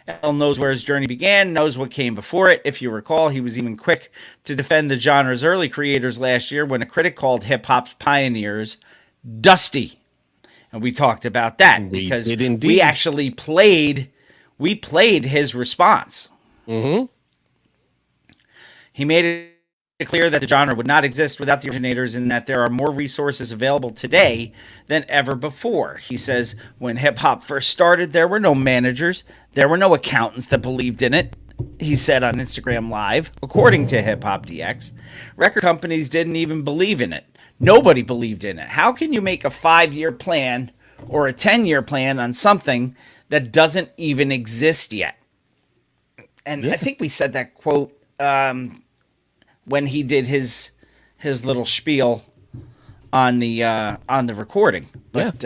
LL knows where his journey began, knows what came before it. If you recall, he was even quick to defend the genre's early creators last year when a critic called hip-hop's pioneers dusty. And we talked about that because we actually played his response. Mm-hmm. He made it clear that the genre would not exist without the originators and that there are more resources available today than ever before. He says, when hip-hop first started, there were no managers, there were no accountants that believed in it. He said on Instagram Live, according to Hip Hop DX, record companies didn't even believe in it. Nobody believed in it. How can you make a 5-year plan or a 10-year plan on something that doesn't even exist yet? And I think we said that quote when he did his little spiel on the recording. But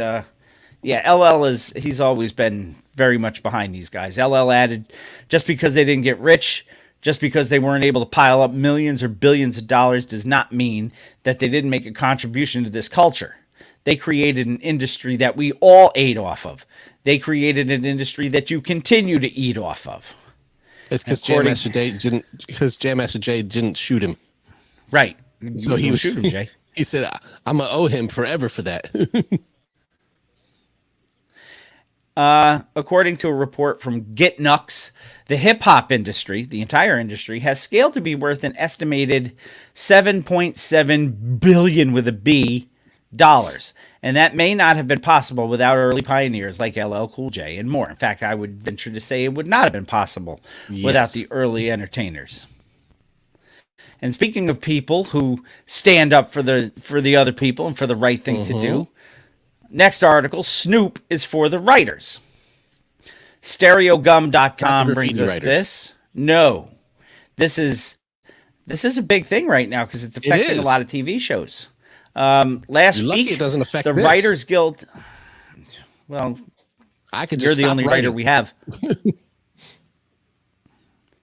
LL he's always been very much behind these guys. LL added, just because they didn't get rich, just because they weren't able to pile up millions or billions of dollars does not mean that they didn't make a contribution to this culture. They created an industry that we all ate off of. They created an industry that you continue to eat off of. It's because Jam Master Jay didn't shoot him. Right. So he was shooting Jay. He said, I'm going to owe him forever for that. According to a report from GitNux, the hip-hop industry, the entire industry, has scaled to be worth an estimated $7.7 billion with a B dollars. And that may not have been possible without early pioneers like LL Cool J and more. In fact, I would venture to say it would not have been possible without the early entertainers. And speaking of people who stand up for the other people and for the right thing to do, next article, Snoop is for the writers. Stereogum.com brings us this. No. This is a big thing right now because it's affecting a lot of TV shows. Last week, it doesn't affect the this. Writers Guild. Well, you're the only writer we have.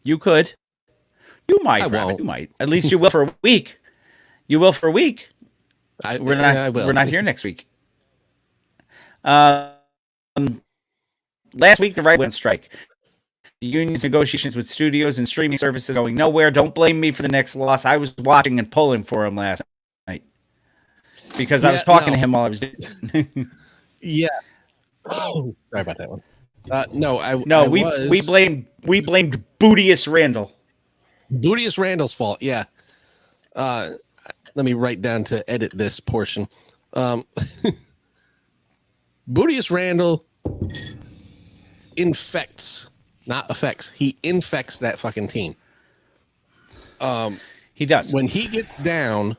You could. You might, Rabbit. You might. At least you will for a week. You will for a week. We're not here next week. Last week, the writers went on strike. The union's negotiations with studios and streaming services going nowhere. Don't blame me for the next loss. I was watching and pulling for him last night because I was talking to him while I was doing it. Yeah. Oh, sorry about that one. We blamed Bootius Randall. Bootius Randall's fault. Yeah. Let me write down to edit this portion. Bootius Randall infects, not affects. He infects that fucking team. He does. When he gets down,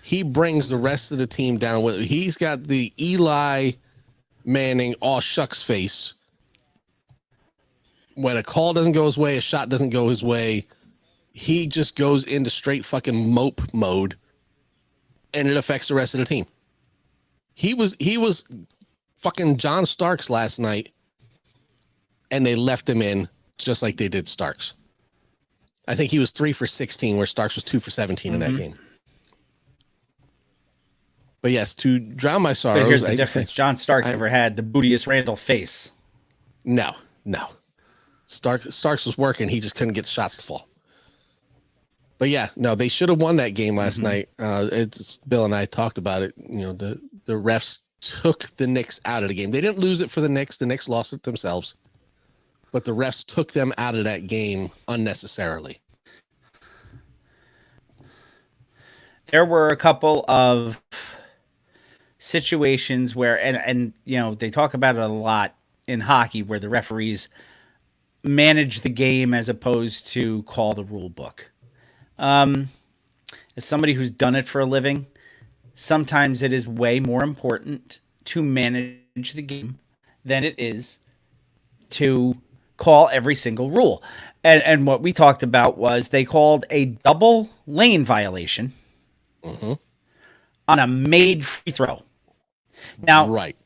he brings the rest of the team down with. He's got the Eli Manning all shucks face. When a call doesn't go his way, a shot doesn't go his way, he just goes into straight fucking mope mode, and it affects the rest of the team. He was fucking John Starks last night, and they left him in just like they did Starks. I think he was 3 for 16, where Starks was 2 for 17 in that game. But yes, to drown my sorrows. But here's the difference: John Stark never had the Bootius Randall face. No. Starks was working. He just couldn't get shots to fall. But yeah, no, they should have won that game last night. It's Bill and I talked about it. You know, the refs took the Knicks out of the game. They didn't lose it for the Knicks. The Knicks lost it themselves. But the refs took them out of that game unnecessarily. There were a couple of situations where, and you know, they talk about it a lot in hockey, where the referees manage the game as opposed to call the rule book. As somebody who's done it for a living, sometimes it is way more important to manage the game than it is to call every single rule. And what we talked about was they called a double lane violation on a made free throw. Now, Right.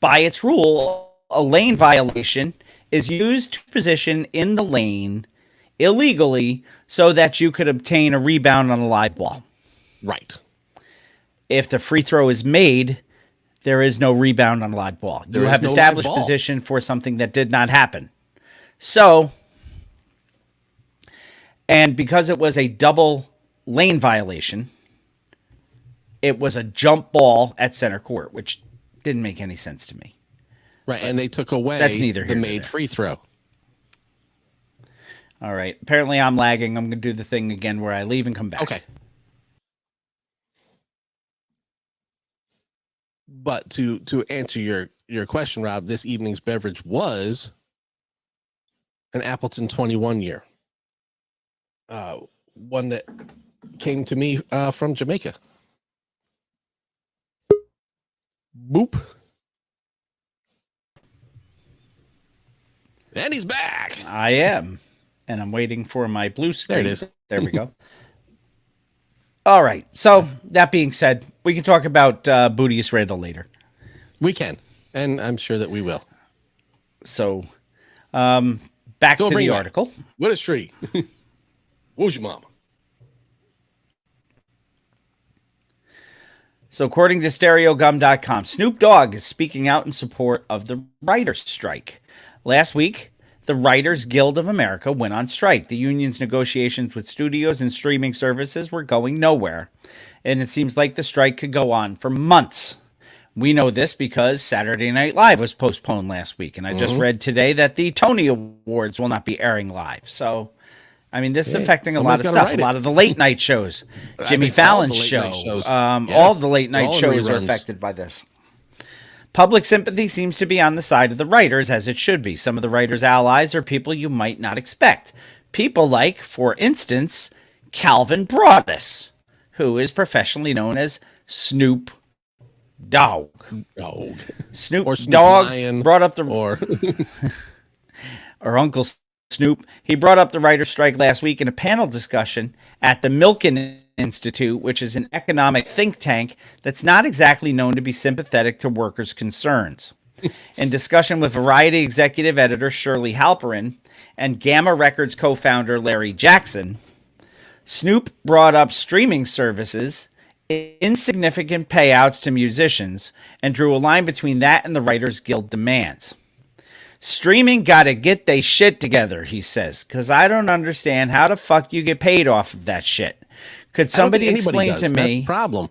by its rule, a lane violation is used to position in the lane illegally so that you could obtain a rebound on a live ball. Right. If the free throw is made, there is no rebound on a live ball. There You is have no live established ball. position for something that did not happen. So, and because it was a double lane violation, it was a jump ball at center court, which didn't make any sense to me. Right. And they took away That's neither the here nor made there. free throw. All right. Apparently I'm lagging. I'm going to do the thing again where I leave and come back. Okay. But to answer your question, Rob, this evening's beverage was an Appleton 21 year. One that came to me from Jamaica. Boop. And he's back. I am. And I'm waiting for my blue screen. There it is. There we go. All right. So that being said, we can talk about Bootius Randall later. We can. And I'm sure that we will. So back Don't to bring the it back. article. What is Shree? What was your mama? So according to StereoGum.com, Snoop Dogg is speaking out in support of the writers' strike. Last week, the Writers Guild of America went on strike. The union's negotiations with studios and streaming services were going nowhere, and it seems like the strike could go on for months. We know this because Saturday Night Live was postponed last week, and I just read today that the Tony Awards will not be airing live. So, I mean, this is affecting a lot somebody's of gotta stuff. write A it. lot of the late night shows, Jimmy think all the Fallon's late night show, shows. all the late night All the shows are reruns. affected by this. Public sympathy seems to be on the side of the writers, as it should be. Some of the writers' allies are people you might not expect. People like, for instance, Calvin Broadus, who is professionally known as Snoop Dogg. Dog. Snoop, Or Snoop Dogg Lion, brought up the Or or Uncle Snoop. He brought up the writer's strike last week in a panel discussion at the Milken Institute, which is an economic think tank that's not exactly known to be sympathetic to workers' concerns. In discussion with Variety executive editor Shirley Halperin and Gamma Records co-founder Larry Jackson, Snoop brought up streaming services, insignificant payouts to musicians, and drew a line between that and the Writers Guild demands. Streaming gotta get they shit together, he says, because I don't understand how the fuck you get paid off of that shit. Could somebody explain to That's me? the problem.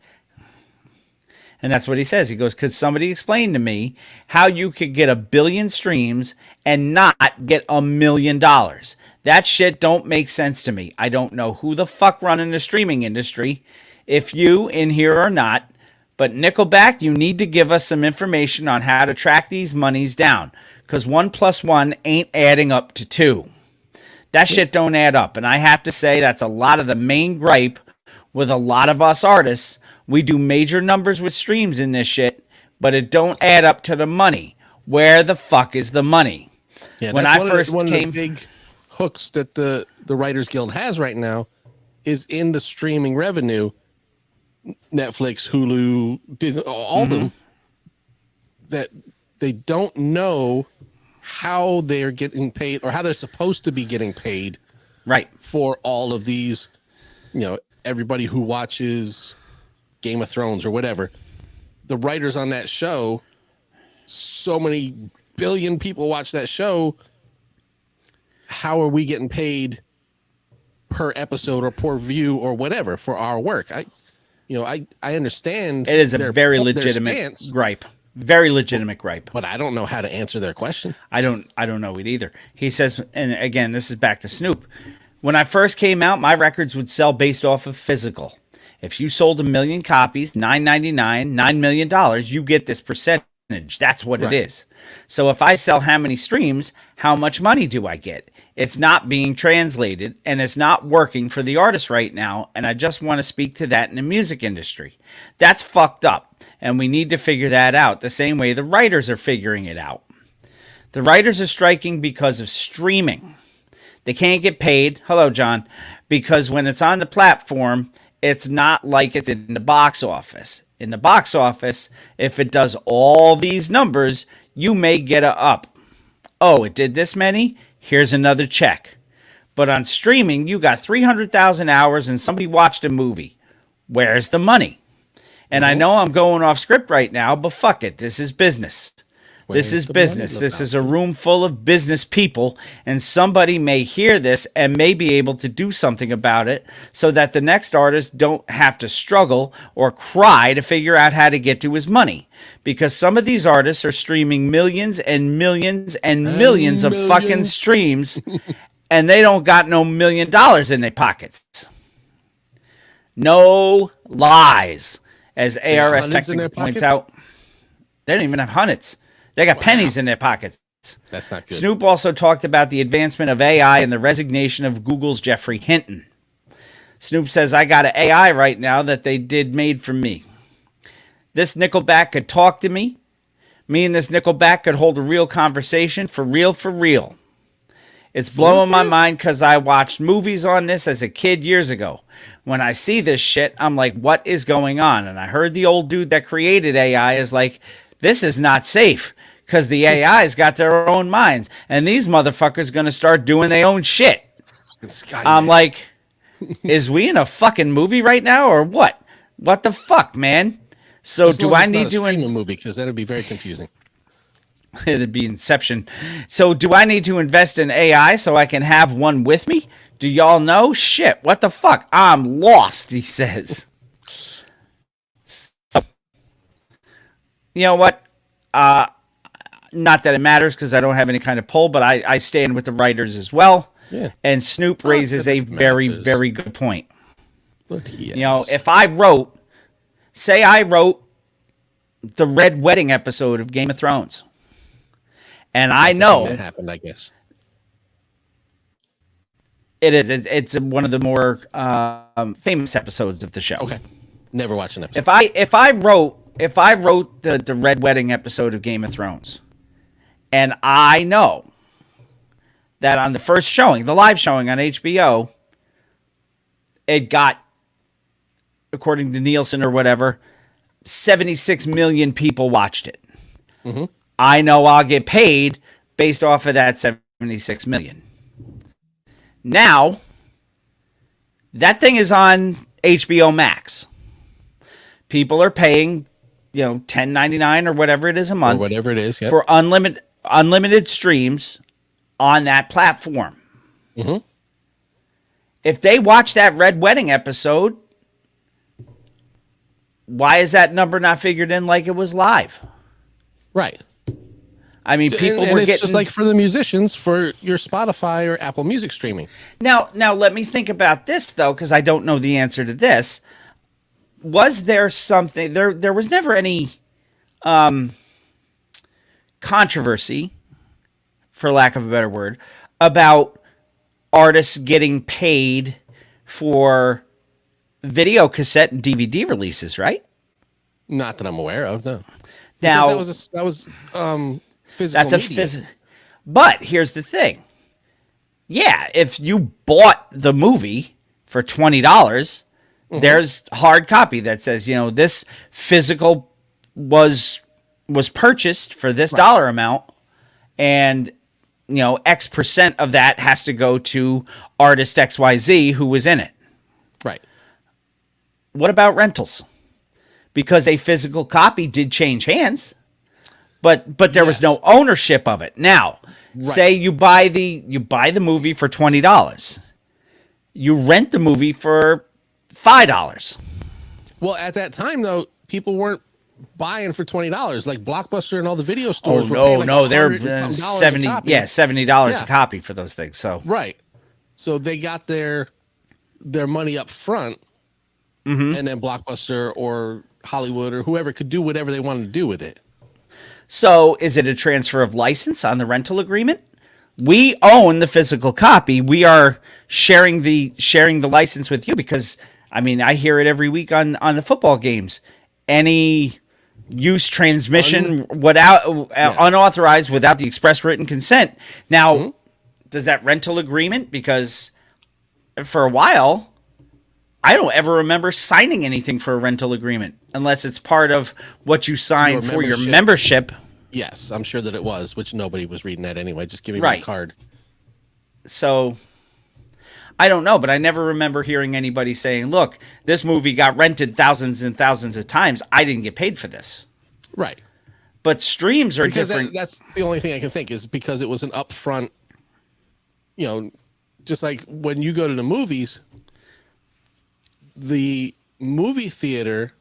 And that's what he says. He goes, could somebody explain to me how you could get 1 billion streams and not get $1 million? That shit don't make sense to me. I don't know who the fuck running the streaming industry, if you in here or not, but Nickelback, you need to give us some information on how to track these monies down, because 1 + 1 ain't adding up to 2. That shit don't add up. And I have to say that's a lot of the main gripe with a lot of us artists. We do major numbers with streams in this shit, but it don't add up to the money. Where the fuck is the money? Yeah, When that's I one of the- first one came- of the big hooks that the Writers Guild has right now is in the streaming revenue. Netflix, Hulu, Disney, all of them, that they don't know how they're getting paid or how they're supposed to be getting paid Right. for all of these, everybody who watches Game of Thrones or whatever. The writers on that show, so many billion people watch that show. how are we getting paid per episode or per view or whatever for our work? I understand It is a very their legitimate stance, gripe. Very legitimate gripe. but I don't know how to answer their question. I don't know it either. He says, and again, this is back to Snoop. When I first came out, my records would sell based off of physical. If you sold 1 million copies, $9.99, $9 million, you get this percentage. That's what Right. it is. So if I sell how many streams, how much money do I get? It's not being translated, and it's not working for the artist right now. And I just want to speak to that in the music industry. That's fucked up, and we need to figure that out the same way the writers are figuring it out. The writers are striking because of streaming. They can't get paid. Hello, John. Because when it's on the platform, it's not like it's in the box office. In the box office, if it does all these numbers, you may get a up. Oh, it did this many? Here's another check. But on streaming, you got 300,000 hours and somebody watched a movie. Where's the money? And I know I'm going off script right now, but fuck it. This is business. This is the money business. This about? is a room full of business people, and somebody may hear this and may be able to do something about it so that the next artist don't have to struggle or cry to figure out how to get to his money. Because some of these artists are streaming millions and millions and millions of fucking millions. streams, and they don't got no $1 million in their pockets. No lies, as got ARS hundreds in Technical their points pockets? out. They don't even have hundreds. They got pennies in their pockets. That's not good. Snoop also talked about the advancement of AI and the resignation of Google's Jeffrey Hinton. Snoop says, I got an AI right now that they did made for me. This Nickelback could talk to me. Me and this Nickelback could hold a real conversation for real, for real. It's blowing my mind because I watched movies on this as a kid years ago. When I see this shit, I'm like, what is going on? And I heard the old dude that created AI is like, this is not safe because the AI's got their own minds. And these motherfuckers going to start doing their own shit. I'm like, is we in a fucking movie right now or what? What the fuck, man? So As do long as I it's not need a to... streaming movie? Because that'd be very confusing. It'd be Inception. So do I need to invest in AI so I can have one with me? Do y'all know? Shit, what the fuck? I'm lost, he says. So, you know what? Not that it matters because I don't have any kind of pull, but I stand with the writers as well. Yeah. And Snoop Not raises that a it very, matters. very good point. But yes. You know, if I wrote, say I wrote the Red Wedding episode of Game of Thrones, and I That's the thing know that happened, I guess. it is. It's one of the more famous episodes of the show. Okay. Never watched an episode. If I wrote the Red Wedding episode of Game of Thrones, and I know that on the first showing, the live showing on HBO, it got, according to Nielsen or whatever, 76 million people watched it. Mm-hmm. I know I'll get paid based off of that 76 million. Now, that thing is on HBO Max. People are paying, $10.99 or whatever it is a Or month whatever it is. Yep. for unlimited streams on that platform. Mhm. If they watch that Red Wedding episode, why is that number not figured in like it was live? Right. I mean, people and were it's getting just like for the musicians for your Spotify or Apple Music streaming. Now let me think about this though, because I don't know the answer to this. Was there something there was never any controversy, for lack of a better word, about artists getting paid for video cassette and DVD releases, right? Not that I'm aware of, no. Now Because that was physical that's a media. But here's the thing. Yeah, if you bought the movie for $20, there's hard copy that says, this physical was purchased for this dollar amount, and X percent of that has to go to artist XYZ who was in it. Right. What about rentals? Because a physical copy did change hands. but there was no ownership of it. Now, say you buy the movie for $20. You rent the movie for $5. Well, at that time though, people weren't buying for $20. Like Blockbuster and all the video stores. were paying like They're $100 $70. a copy. Yeah, $70 Yeah. a copy for those things. So Right. So they got their money up front, and then Blockbuster or Hollywood or whoever could do whatever they wanted to do with it. So is it a transfer of license on the rental agreement? We own the physical copy. We are sharing the license with you because I mean I hear it every week on the football games. Any use, transmission, unauthorized without the express written consent. Now, does that rental agreement? Because for a while, I don't ever remember signing anything for a rental agreement unless it's part of what you signed for your membership. Yes, I'm sure that it was, which nobody was reading that anyway. Just give me Right. my card. So I don't know, but I never remember hearing anybody saying, look, this movie got rented thousands and thousands of times. I didn't get paid for this. Right. But streams are Because different. that's the only thing I can think is because it was an upfront, just like when you go to the movies, the movie theater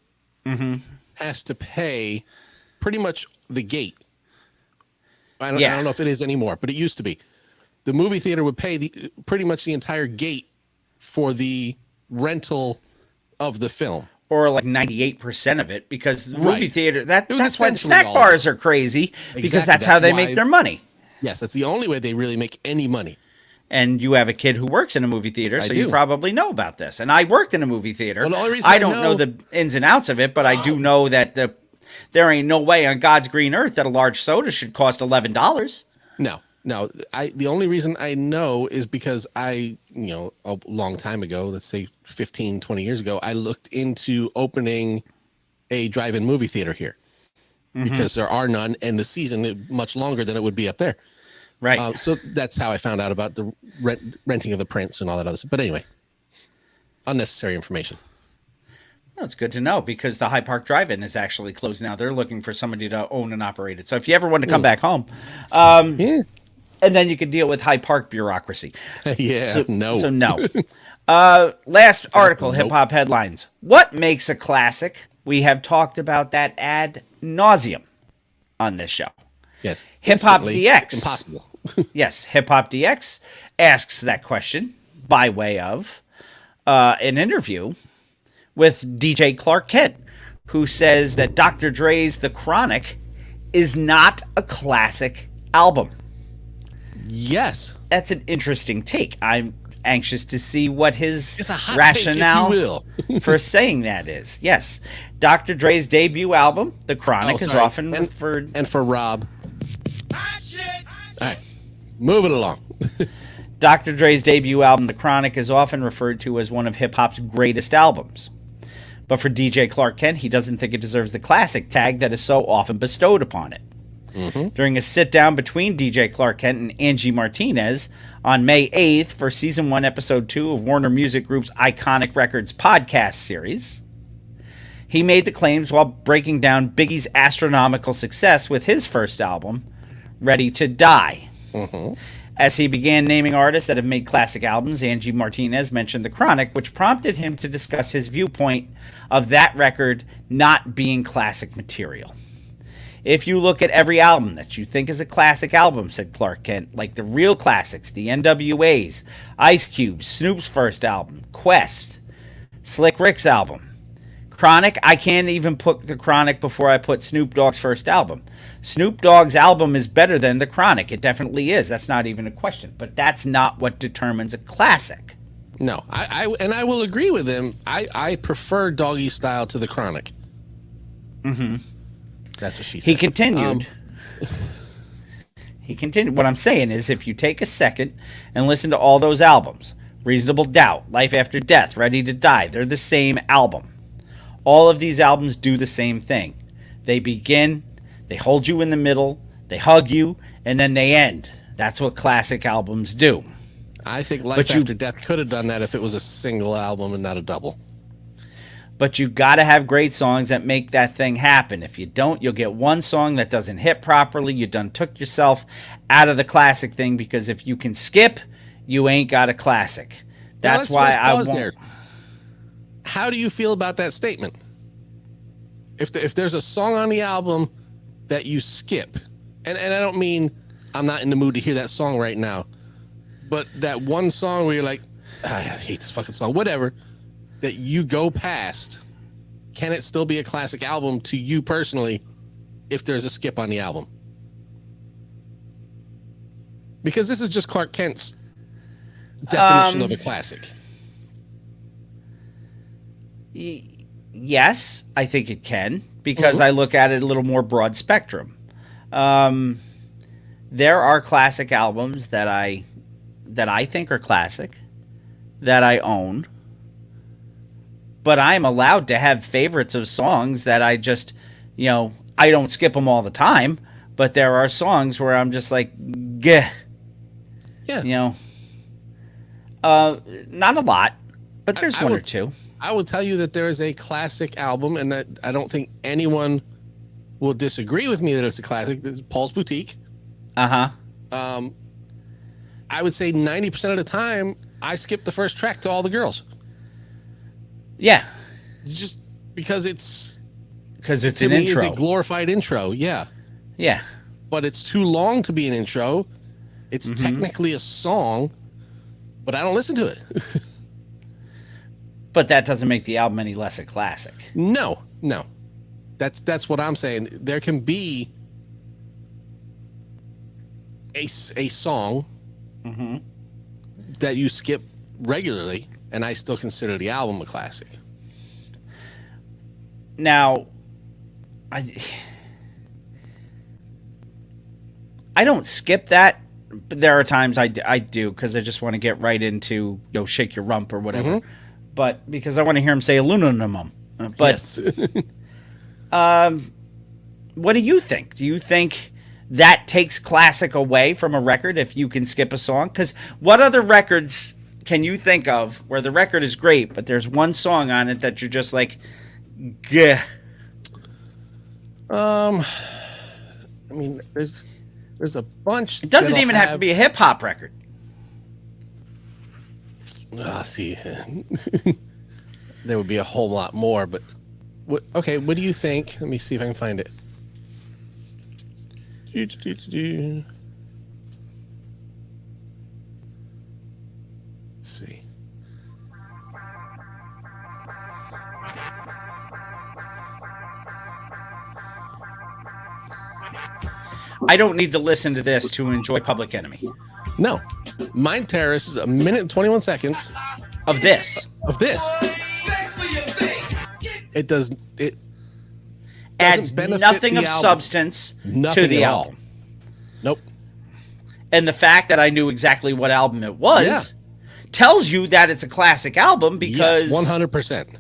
has to pay pretty much the gate. I don't know if it is anymore, but it used to be. The movie theater would pay pretty much the entire gate for the rental of the film. Or like 98% of it, because the movie Right. theater, was that's why the essentially snack all of bars are crazy, because Exactly, that's how that's they why- make their money. Yes, that's the only way they really make any money. And you have a kid who works in a movie theater, so you do. probably know about this. And I worked in a movie theater. Well, the only reason I I don't know know- the ins and outs of it, but I do know that there ain't no way on God's green earth that a large soda should cost $11. No. The only reason I know is because a long time ago, let's say 15, 20 years ago, I looked into opening a drive-in movie theater here because there are none, and the season is much longer than it would be up there. Right. So that's how I found out about the renting of the prints and all that other stuff. But anyway, unnecessary information. Well, it's good to know because the High Park Drive-In is actually closed now. They're looking for somebody to own and operate it. So if you ever want to come back home, Yeah. and then you could deal with High Park bureaucracy. Yeah. So no. Last article, Hip Hop Headlines. What makes a classic? We have talked about that ad nauseum on this show. Yes. Hip Hop Instantly DX. Impossible. Yes, Hip Hop DX asks that question by way of an interview with DJ Clark Kent, who says that Dr. Dre's The Chronic is not a classic album. Yes. That's an interesting take. I'm anxious to see what his It's a hot rationale take, if you will. for saying that is. Yes, Dr. Dre's debut album, The Chronic, is sorry. often referred. And for Rob. All right. Moving along. Dr. Dre's debut album, The Chronic, is often referred to as one of hip hop's greatest albums. But for DJ Clark Kent, he doesn't think it deserves the classic tag that is so often bestowed upon it. During a sit-down between DJ Clark Kent and Angie Martinez on May 8th for Season 1, Episode 2 of Warner Music Group's Iconic Records podcast series, he made the claims while breaking down Biggie's astronomical success with his first album, Ready to Die. As he began naming artists that have made classic albums, Angie Martinez mentioned The Chronic, which prompted him to discuss his viewpoint of that record not being classic material. If you look at every album that you think is a classic album, said Clark Kent, like the real classics, the NWA's, Ice Cube, Snoop's first album, Quest, Slick Rick's album, Chronic, I can't even put The Chronic before I put Snoop Dogg's first album. Snoop Dogg's album is better than The Chronic. It definitely is. That's not even a question. But that's not what determines a classic. No, I will agree with him. I prefer Doggy Style to The Chronic. That's what she said. He continued. What I'm saying is, if you take a second and listen to all those albums, Reasonable Doubt, Life After Death, Ready to Die, they're the same album. All of these albums do the same thing. They begin, they hold you in the middle, they hug you, and then they end. That's what classic albums do. I think Life After Death could have done that if it was a single album and not a double. But you got to have great songs that make that thing happen. If you don't, you'll get one song that doesn't hit properly. You done took yourself out of the classic thing, because if you can skip, you ain't got a classic. That's why I pause won't. there. How do you feel about that statement? If there's a song on the album that you skip, and I don't mean I'm not in the mood to hear that song right now, but that one song where you're like, I hate this fucking song, whatever, that you go past, can it still be a classic album to you personally if there's a skip on the album? Because this is just Clark Kent's definition of a classic. Yes, I think it can, because I look at it a little more broad spectrum. There are classic albums that I think are classic, that I own, but I'm allowed to have favorites of songs that I just, I don't skip them all the time, but there are songs where I'm just like, gah. Yeah. Not a lot, but there's one or two. I will tell you that there is a classic album, and that I don't think anyone will disagree with me that it's a classic. It's Paul's Boutique. Uh-huh. I would say 90% of the time, I skip the first track to All the Girls. Yeah. Just because it's an me, intro. it's a glorified intro, yeah. Yeah. But it's too long to be an intro. It's technically a song, but I don't listen to it. But that doesn't make the album any less a classic. No. That's what I'm saying. There can be a song that you skip regularly, and I still consider the album a classic. Now, I don't skip that, but there are times I do, because I just want to get right into, Shake Your Rump or whatever. But because I want to hear him say Aluminum. But Yes. what do you think? Do you think that takes classic away from a record if you can skip a song? Because what other records can you think of where the record is great, but there's one song on it that you're just like, gah? I mean, there's a bunch. It doesn't even have to be a hip hop record. See, there would be a whole lot more, but what do you think? Let me see if I can find it. Let's see. I don't need to listen to this to enjoy Public Enemy. No, Mind Terrorist is 1 minute and 21 seconds Of this. of this. It does it Adds benefit nothing the of album. substance Nothing to the at all. album. Nope. And the fact that I knew exactly what album it was tells you that it's a classic album, because 100%.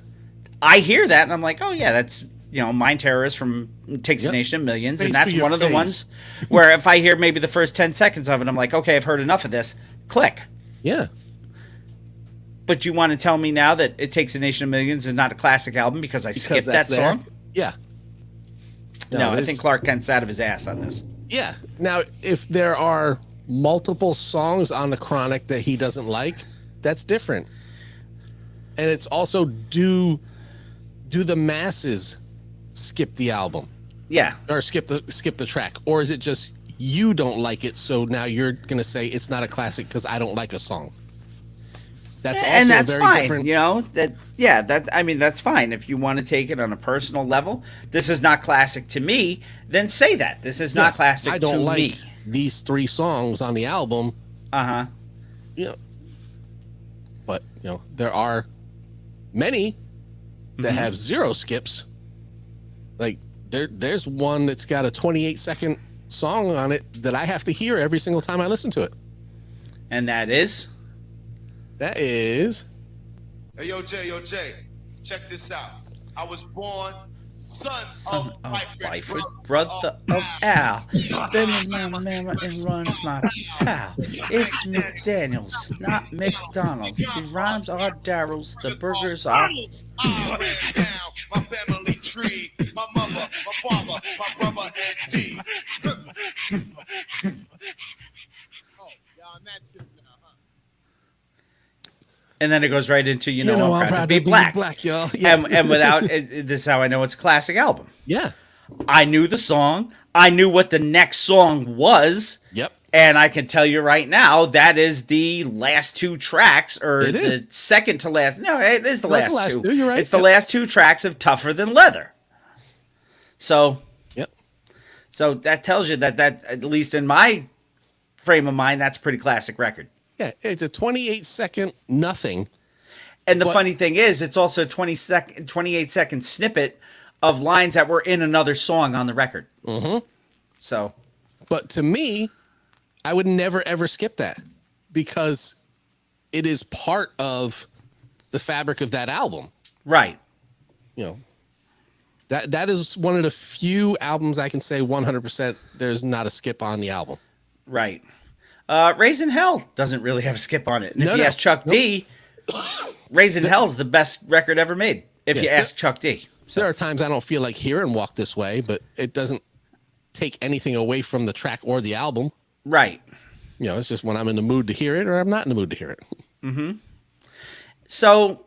I hear that and I'm like, oh yeah, that's, Mind Terrorist from Takes a Yep. Nation of Millions. Face And that's for your one of the face. ones where if I hear maybe the first 10 seconds of it, I'm like, okay, I've heard enough of this. Click. Yeah. But you want to tell me now that It Takes a Nation of Millions is not a classic album because I skipped that that's there. song? Yeah. No, I there's- think Clark Kent's out of his ass on this. Yeah. Now, if there are multiple songs on the Chronic that he doesn't like, that's different. And it's also do the masses skip the album Yeah. or skip the track, or is it just you don't like it, so now you're gonna say it's not a classic because I don't like a song? That's also And that's a very fine. different. That's fine. If you want to take it on a personal level, this is not classic to me, then say that. This is not Yes, classic I don't to like me. these 3 songs on the album. Uh-huh. But there are many that Mm-hmm. have 0 skips. Like there's one that's got a 28-second song on it that I have to hear every single time I listen to it. And that is? That is Hey, yo, Jay, check this out. I was born son of Byford, brother of Al. Spending my mama and runs my pal. It's McDaniels, not McDonald's. The rhymes are Daryl's, the burgers are. I ran down my family tree. My mother, my father, my brother, and D. Oh, y'all not tip now, huh? And then it goes right into, I'm proud to be black. y'all. Yes. And without, this is how I know it's a classic album. Yeah. I knew the song. I knew what the next song was. Yep. And I can tell you right now, that is the last two tracks, or It the is. second to last. No, it is the That's last the last two. two, you're right. It's the Yep. last two tracks of Tougher Than Leather. So Yep. that tells you that at least in my frame of mind, that's a pretty classic record. Yeah. It's a 28-second nothing. And the But- funny thing is, it's also a 28-second snippet of lines that were in another song on the record. Mm-hmm. So, But to me, I would never ever skip that because it is part of the fabric of that album. right. You know, that is one of the few albums I can say 100% there's not a skip on the album. Right. Raising Hell doesn't really have a skip on it. And if No, you no. ask Chuck D, Raising Hell's the best record ever made. If Yeah, you ask Chuck D. There are times I don't feel like hearing Walk This Way, but it doesn't take anything away from the track or the album. Right. You know, it's just when I'm in the mood to hear it or I'm not in the mood to hear it. So,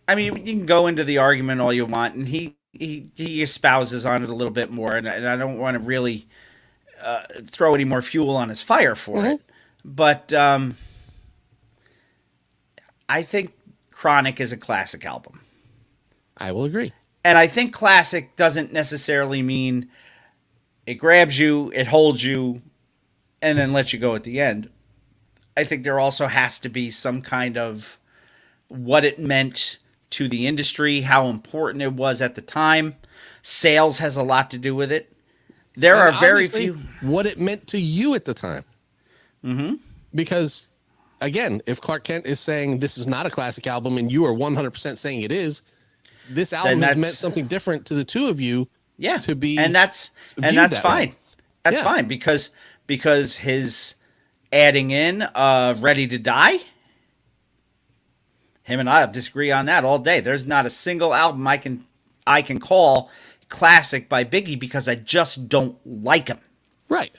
I mean, you can go into the argument all you want, and he espouses on it a little bit more, and I don't want to really throw any more fuel on his fire for it. But I think Chronic is a classic album. I will agree. And I think classic doesn't necessarily mean it grabs you, it holds you, and then lets you go at the end. I think there also has to be some kind of what it meant to the industry, how important it was at the time. Sales has a lot to do with it. There And are very obviously, few. what it meant to you at the time. Mm-hmm. Because, again, if Clark Kent is saying this is not a classic album and you are 100% saying it is, this album has that's- meant something different to the two of you. Yeah, to be and that's viewed that fine. way. That's Yeah. fine because his adding in Ready to Die. Him and I disagree on that all day. There's not a single album I can call classic by Biggie because I just don't like him. Right.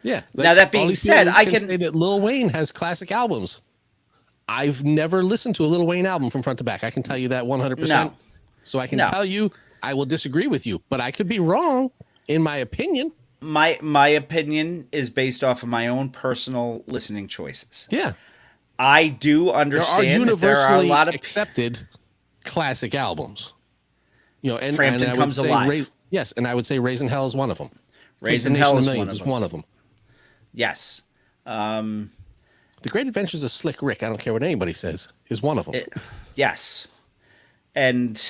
Yeah. Now, that being all these said, people I can- say that Lil Wayne has classic albums. I've never listened to a Lil Wayne album from front to back. I can tell you that 100%. No. So I can No. tell you I will disagree with you, but I could be wrong in my opinion. My opinion is based off of my own personal listening choices. Yeah. I do There are understand that there are a universally lot of accepted classic albums. You know, and Frampton I would Comes say Alive. yes, and I would say Raising Hell is one of them. Raising Take the Hell Nation is of Millions one of is them. one of them. yes. The Great Adventures of Slick Rick, I don't care what anybody says, is one of them. Yes. And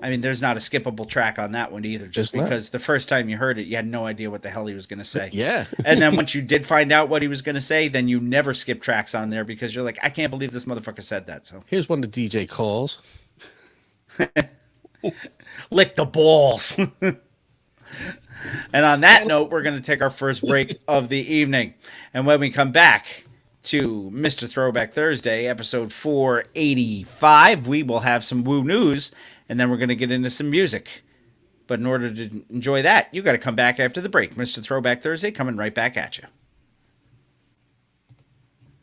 I mean, there's not a skippable track on that one either, just There's not. because the first time you heard it, you had no idea what the hell he was going to say. Yeah. And then once you did find out what he was going to say, then you never skip tracks on there because you're like, I can't believe this motherfucker said that. So Here's one of DJ calls. lick the balls. And on that note, we're going to take our first break of the evening. And when we come back to Mr. Throwback Thursday, episode 485, we will have some Woo News, and then we're going to get into some music. But in order to enjoy that, you got to come back after the break. Mr. Throwback Thursday coming right back at you.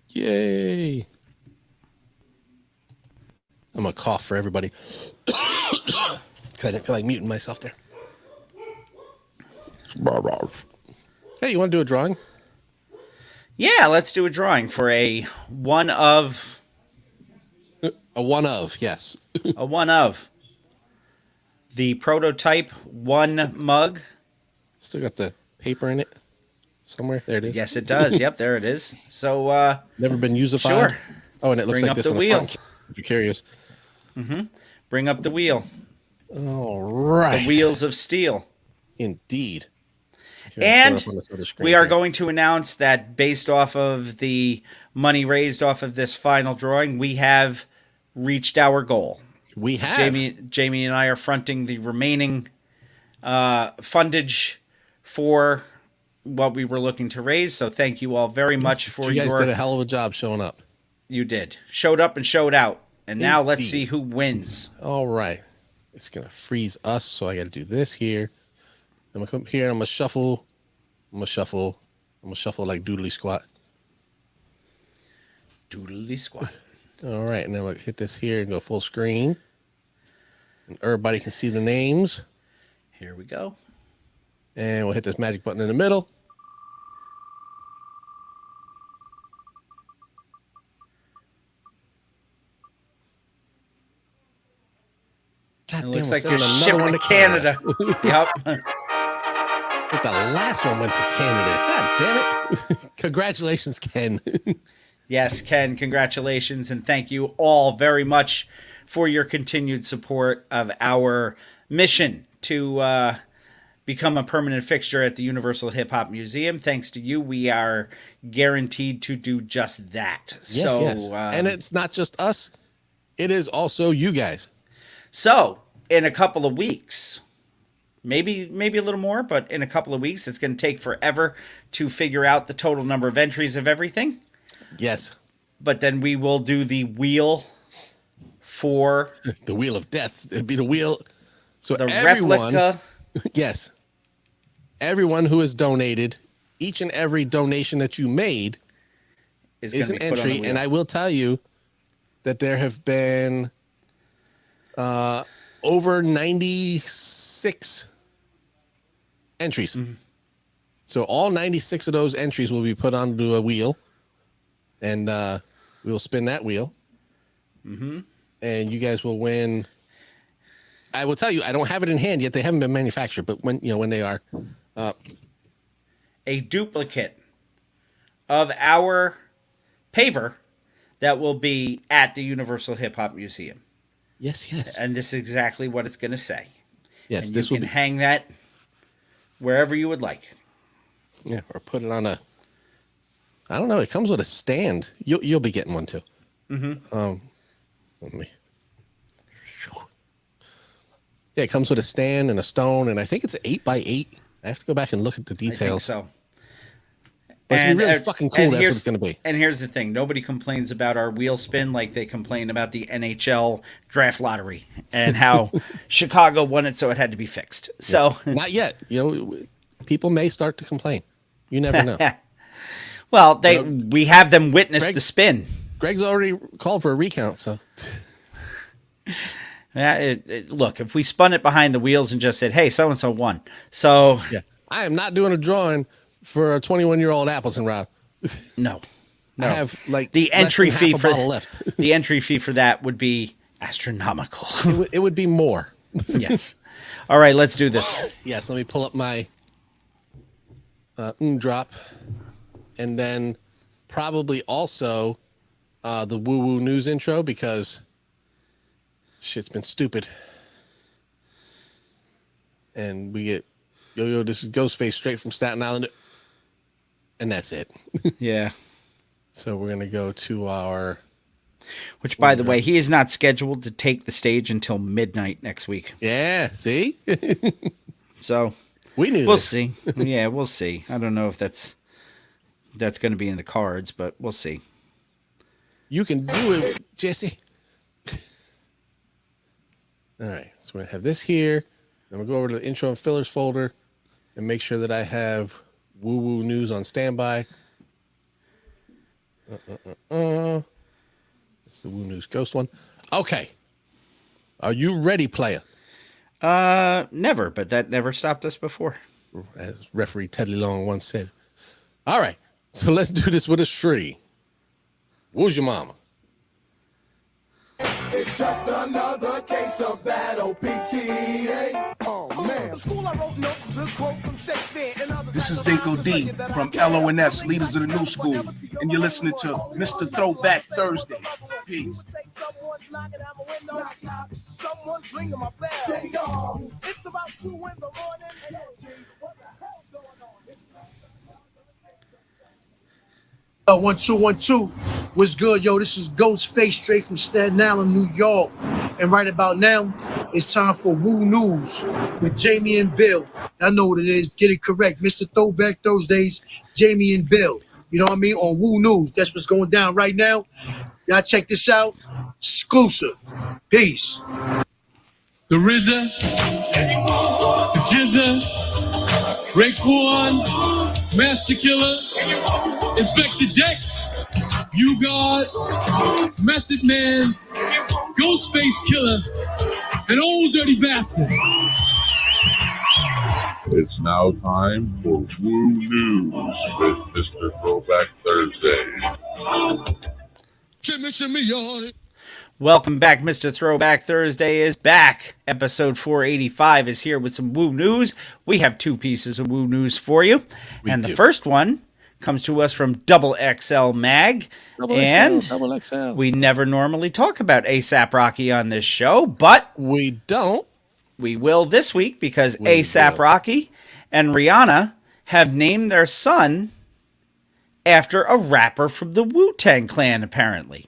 Yay. I'm going to cough for everybody. Because I didn't feel like muting myself there. Hey, you want to do a drawing? Yeah, let's do a drawing for a one of A one of, yes. the prototype one mug. Still got the paper in it somewhere. There it is. Yes, it does. Yep, there it is. So, Never been usified. Sure. Oh, and it looks Bring like up this the on wheel. the front. If you're curious. bring up the wheel. All right. The wheels of steel. Indeed. Here, And throw it up on this other screen we are here. going to announce that based off of the money raised off of this final drawing, we have reached our goal. We have. Jamie and I are fronting the remaining fundage for what we were looking to raise. So thank you all very much for you guys did a hell of a job showing up. You did. Showed up and showed out. And now let's Indeed. see who wins. All right. It's going to freeze us, so I got to do this here. I'm going to come here. I'm going to shuffle. I'm going to shuffle like doodly squat. Doodly squat. All right. And then we'll hit this here and go full screen. And everybody can see the names. Here we go. And we'll hit this magic button in the middle. God It damn, looks we're like you're sending another shipping one to Canada. Yep. But the last one went to Canada. God damn it. Congratulations, Ken. Yes, Ken, congratulations. And thank you all very much for your continued support of our mission to become a permanent fixture at the Universal Hip Hop Museum. Thanks to you, we are guaranteed to do just that. Yes. And it's not just us. It is also you guys. So, in a couple of weeks, maybe a little more, but in a couple of weeks, it's going to take forever to figure out the total number of entries of everything. Yes. But then we will do the wheel for The Wheel of Death. It'd be the wheel. So the everyone, replica. yes, everyone who has donated, each and every donation that you made Is is going an to be put on the entry. wheel. And I will tell you that there have been over 96 entries. Mm-hmm. So all 96 of those entries will be put onto a wheel, and we will spin that wheel. Mm-hmm. And you guys will win. I will tell you, I don't have it in hand yet. They haven't been manufactured, but when they are, A duplicate of our paver that will be at the Universal Hip Hop Museum. yes, And this is exactly what it's going to say. yes. And This you will can be, hang that wherever you would like. yeah, or put it on a. I don't know. It comes with a stand. You'll be getting one too. Mm-hmm. Let me. Yeah, it comes with a stand and a stone, and I think it's 8x8. I have to go back and look at the I think details. so. But it's gonna be really fucking cool. That's what here's- it's gonna be. And here's the thing: nobody complains about our wheel spin like they complain about the NHL draft lottery and how Chicago won it, so it had to be fixed. So, Not yet. People may start to complain. You never know. well, we have them witness Greg- the spin. Greg's already called for a recount, so Yeah, look, if we spun it behind the wheels and just said, "Hey, so and so won," so yeah. I am not doing a drawing for a 21-year-old Appleton, Rob. no. I have like The less entry than half fee a for bottle left. the entry fee for that would be astronomical. It would be more. Yes. All right, let's do this. Yes, let me pull up my drop, and then probably also the woo woo news intro because shit's been stupid, and we get yo. This is Ghostface straight from Staten Island, and that's it. Yeah. So we're gonna go to our. Which, by the way, he is not scheduled to take the stage until midnight next week. Yeah, see, So we knew we'll this. see. Yeah, we'll see. I don't know if that's going to be in the cards, but we'll see. You can do it, Jesse. All right, so we're gonna have this here. Then we'll go over to the intro and fillers folder and make sure that I have woo woo news on standby. It's the woo news ghost one. Okay, are you ready, player? Never, but that never stopped us before. As referee Teddy Long once said. All right, so let's do this with a Shri. Who's your mama? It's just another case of bad OPTA. Oh man. School I wrote notes to quote some Shakespeare and other. This is Dinko D from LONS, Leaders of the New School, and you're listening to Mr. Throwback Thursday. Peace. Someone's knocking at my window. Someone's ringing my bell. It's about 2 in the morning. What the hell's going on? 1 2 1 2. What's good, yo? This is Ghostface straight from Staten Island, New York. And right about now, it's time for Woo News with Jamie and Bill. I know what it is. Get it correct. Mr. Throwback Thursdays, Jamie and Bill. You know what I mean? On Woo News. That's what's going down right now. Y'all check this out. Exclusive. Peace. The RZA, the Jizza, Raekwon, Master Killer, Inspector Deck, U-God, Method Man, Ghostface Killer, and Old Dirty Bastard. It's now time for Woo News with Mr. Throwback Thursday. Shimmy, y'all. Welcome back. Mr. Throwback Thursday is back. Episode 485 is here with some Woo News. We have two pieces of Woo News for you. The first one comes to us from Double XL Mag. Double XL. We never normally talk about A$AP Rocky on this show, but We don't. we will this week because We A$AP will. Rocky and Rihanna have named their son after a rapper from the Wu-Tang Clan, apparently.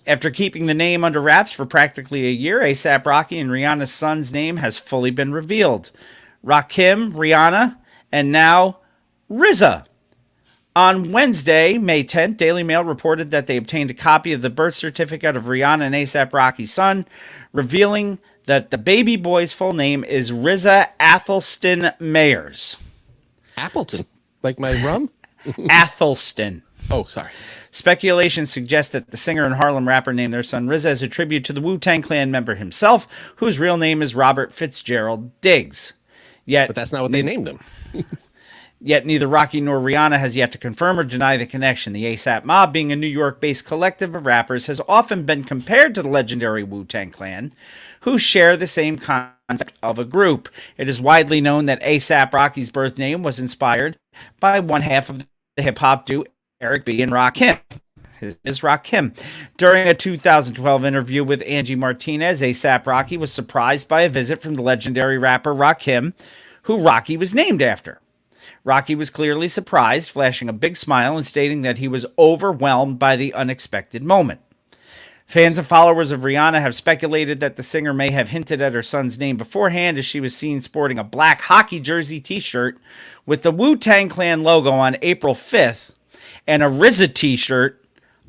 After keeping the name under wraps for practically a year, A$AP Rocky and Rihanna's son's name has fully been revealed. Rakim, Rihanna, and now RZA. On Wednesday, May 10th, Daily Mail reported that they obtained a copy of the birth certificate of Rihanna and A$AP Rocky's son, revealing that the baby boy's full name is RZA Athelston Mayers. Appleton. Like my rum? Athelston. Oh, sorry. Speculation suggests that the singer and Harlem rapper named their son RZA as a tribute to the Wu-Tang Clan member himself, whose real name is Robert Fitzgerald Diggs. But that's not what they named him. Yet neither Rocky nor Rihanna has yet to confirm or deny the connection. The A$AP Mob, being a New York-based collective of rappers, has often been compared to the legendary Wu-Tang Clan, who share the same concept of a group. It is widely known that A$AP Rocky's birth name was inspired by one half of the hip-hop duo Eric B. and Rakim. Is Rakim. During a 2012 interview with Angie Martinez, A$AP Rocky was surprised by a visit from the legendary rapper Rakim, who Rocky was named after. Rocky was clearly surprised, flashing a big smile and stating that he was overwhelmed by the unexpected moment. Fans and followers of Rihanna have speculated that the singer may have hinted at her son's name beforehand, as she was seen sporting a black hockey jersey t-shirt with the Wu-Tang Clan logo on April 5th and a RZA t-shirt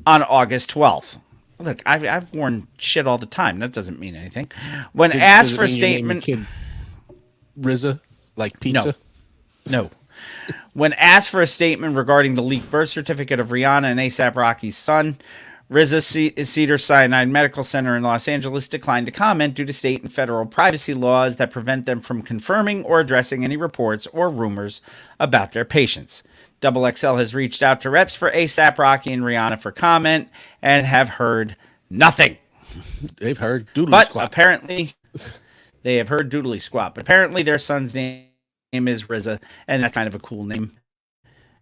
on August 12th. Look, I've worn shit all the time. That doesn't mean anything. When asked for a statement... Kid RZA, like pizza? No. When asked for a statement regarding the leaked birth certificate of Rihanna and A$AP Rocky's son, RZA Cedars-Sinai Medical Center in Los Angeles declined to comment due to state and federal privacy laws that prevent them from confirming or addressing any reports or rumors about their patients. Double XL has reached out to reps for A$AP Rocky and Rihanna for comment and have heard nothing. They've heard doodly But squat. apparently, they have heard doodly squat. But apparently their son's name is RZA, and that's kind of a cool name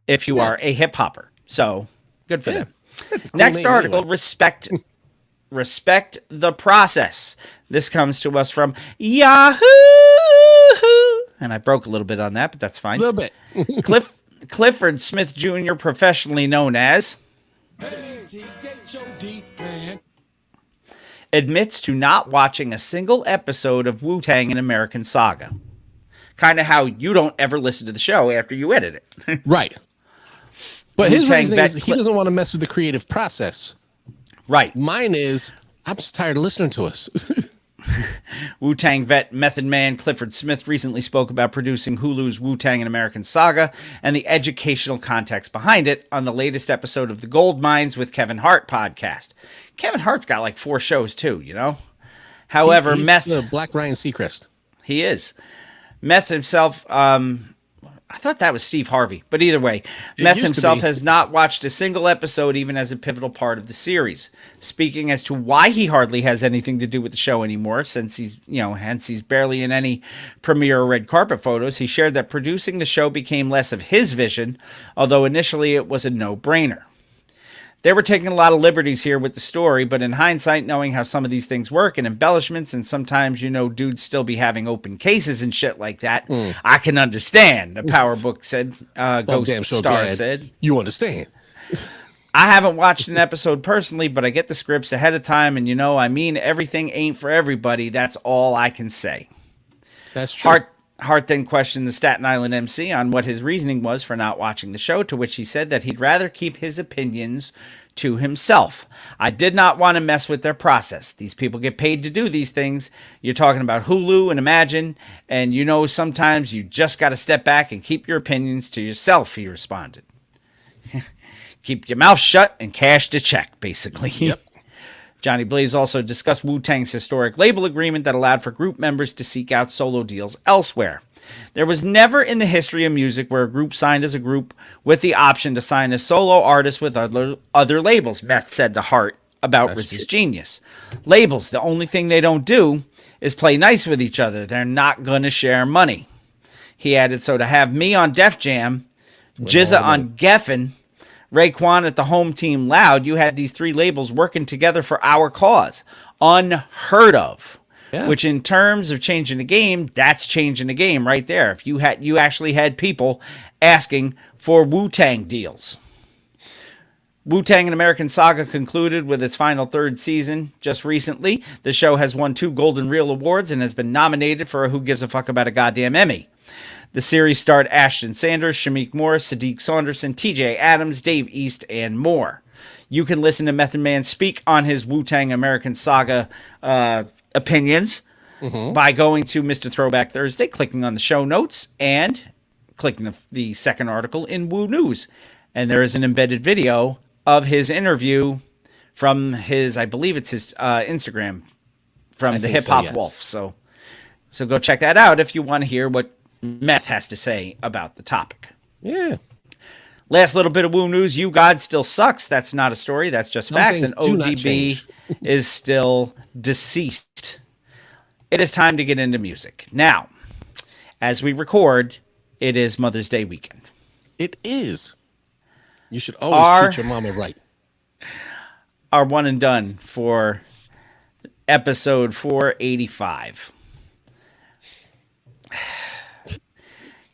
if you are a hip-hopper. So, good for them. That's a cool Next name article, anyway. respect the process. This comes to us from Yahoo! And I broke a little bit on that, but that's fine. A little bit. Clifford Smith Jr., professionally known as, admits to not watching a single episode of Wu-Tang and American Saga. Kind of how you don't ever listen to the show after you edit it. Right. But his Wu-Tang reason is vet he doesn't want to mess with the creative process. Right. Mine is, I'm just tired of listening to us. Wu-Tang vet Method Man Clifford Smith recently spoke about producing Hulu's Wu-Tang and American Saga and the educational context behind it on the latest episode of the Gold Mines with Kevin Hart podcast. Kevin Hart's got like 4 shows too, you know? However, He's Meth... the Black Ryan Seacrest. He is. Meth himself, I thought that was Steve Harvey, but either way, Meth used to himself be. has not watched a single episode, even as a pivotal part of the series. Speaking as to why he hardly has anything to do with the show anymore, since hence he's barely in any premiere or red carpet photos, he shared that producing the show became less of his vision, although initially it was a no-brainer. They were taking a lot of liberties here with the story, but in hindsight, knowing how some of these things work and embellishments, and sometimes, dudes still be having open cases and shit like that, I can understand, the Power Book said, Ghost Damn sure Star glad said. You understand. I haven't watched an episode personally, but I get the scripts ahead of time, and I mean, everything ain't for everybody. That's all I can say. That's true. Hart then questioned the Staten Island MC on what his reasoning was for not watching the show, to which he said that he'd rather keep his opinions to himself. I did not want to mess with their process. These people get paid to do these things. You're talking about Hulu and Imagine, and sometimes you just got to step back and keep your opinions to yourself, he responded. Keep your mouth shut and cash the check, basically. Yep. Johnny Blaze also discussed Wu-Tang's historic label agreement that allowed for group members to seek out solo deals elsewhere. There was never in the history of music where a group signed as a group with the option to sign a solo artist with other labels, Meth said to Hart about RZA's Genius. Labels, the only thing they don't do is play nice with each other. They're not going to share money. He added, so to have me on Def Jam, Jizza on Geffen, Raekwon at the home team Loud, you had these three labels working together for our cause. Unheard of. Yeah. Which in terms of changing the game, that's changing the game right there. If you actually had people asking for Wu-Tang deals. Wu-Tang: An American Saga concluded with its final third season just recently. The show has won 2 Golden Reel Awards and has been nominated for a Who Gives a Fuck About a Goddamn Emmy. The series starred Ashton Sanders, Shamik Morris, Sadiq Saunderson, TJ Adams, Dave East, and more. You can listen to Method Man speak on his Wu-Tang American Saga opinions by going to Mr. Throwback Thursday, clicking on the show notes, and clicking the second article in Woo News. And there is an embedded video of his interview from his, I believe it's his Instagram, from the Hip Hop yes. Wolf. So go check that out if you want to hear what Meth has to say about the topic. Yeah. Last little bit of Woo News. You God still sucks. That's not a story. That's just Some facts. things And do not ODB change. is still deceased. It is time to get into music. Now, as we record, it is Mother's Day weekend. It is. You should always treat your mama right. Our one and done for episode 485.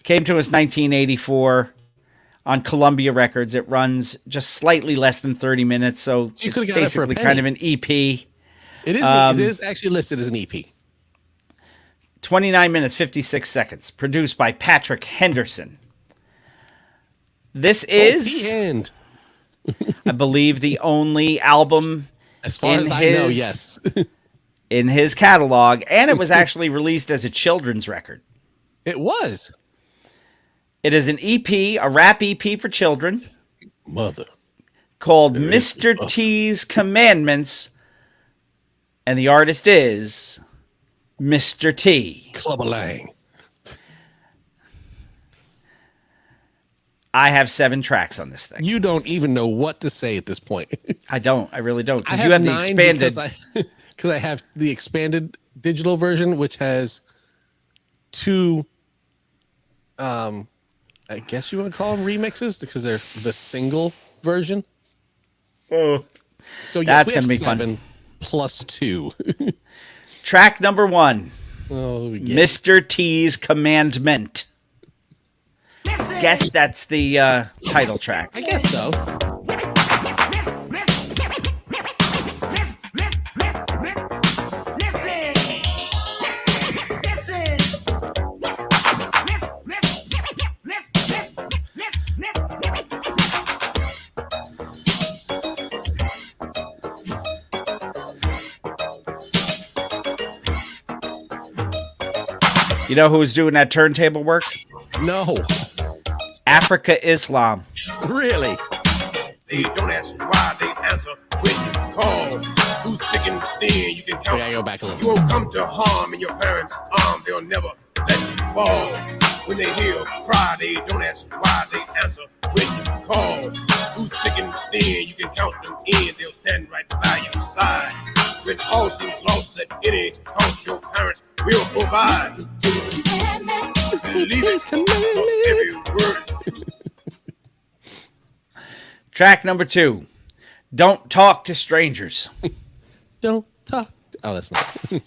Came to us 1984 on Columbia Records. It runs just slightly less than 30 minutes, so you it's could've got it for a basically penny. kind of an EP. It is actually listed as an E EP. 29 minutes, 56 seconds. Produced by Patrick Henderson. This is, And I believe, the only album as far in as I know, his- yes. in his catalog, and it was actually released as a children's record. It was. It is an EP, a rap EP for children, Mother. called There is- Mr. T's Commandments, and the artist is Mr. T. Clubber-Lang. I have 7 tracks on this thing. You don't even know what to say at this point. I don't. I really don't. I Because have you have the 9 expanded. because I have the expanded digital version, which has 2 I guess you want to call them remixes because they're the single version. Oh. So yeah, That's we have gonna be fun. 7 plus 2. Track number 1, Oh, we get it. Mr. T's Commandment. Guess that's the title track. I guess so. You know who was doing that turntable work? No, Africa Islam. really. They don't ask why, they answer when you call. Who's thick and thin, you can I count. gotta go back a You little. won't come to harm in your parents' arm, they'll never let you fall. When they hear a cry, they don't ask why, they answer when you call. Who's thick and thin, you can count them in, they'll stand right by your side. When all seems lost at any cost, your parents will provide. Believe it, every word. Track number 2, Don't Talk to Strangers. Don't talk. Oh, that's not.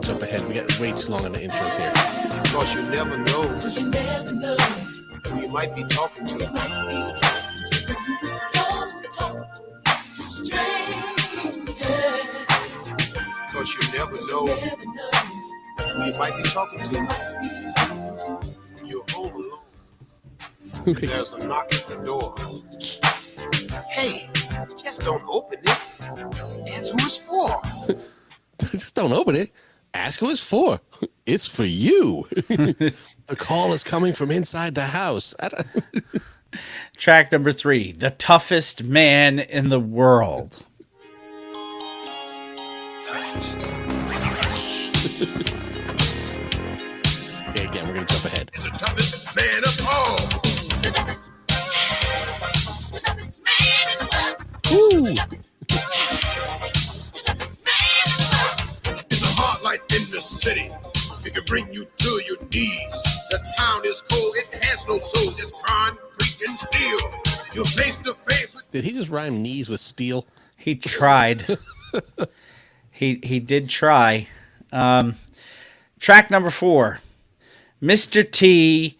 jump ahead. We got way too long in the intros here. Because you never know who you might be talking to. Because you never know who you might be talking to. You're home alone. And there's a knock at the door. Hey, just don't open it. That's who it's for. Just don't open it. Ask who it's for. It's for you. The call is coming from inside the house. Track number 3, The Toughest Man in the World. Okay, again, we're going to jump ahead. He's the toughest man of all. Woo! It's a hard life in the city. It can bring you to your knees. The town is cold. It has no soul. It's concrete and steel. You're face to face with. Did he just rhyme knees with steel? He tried. he did try. Track number 4, Mr. T,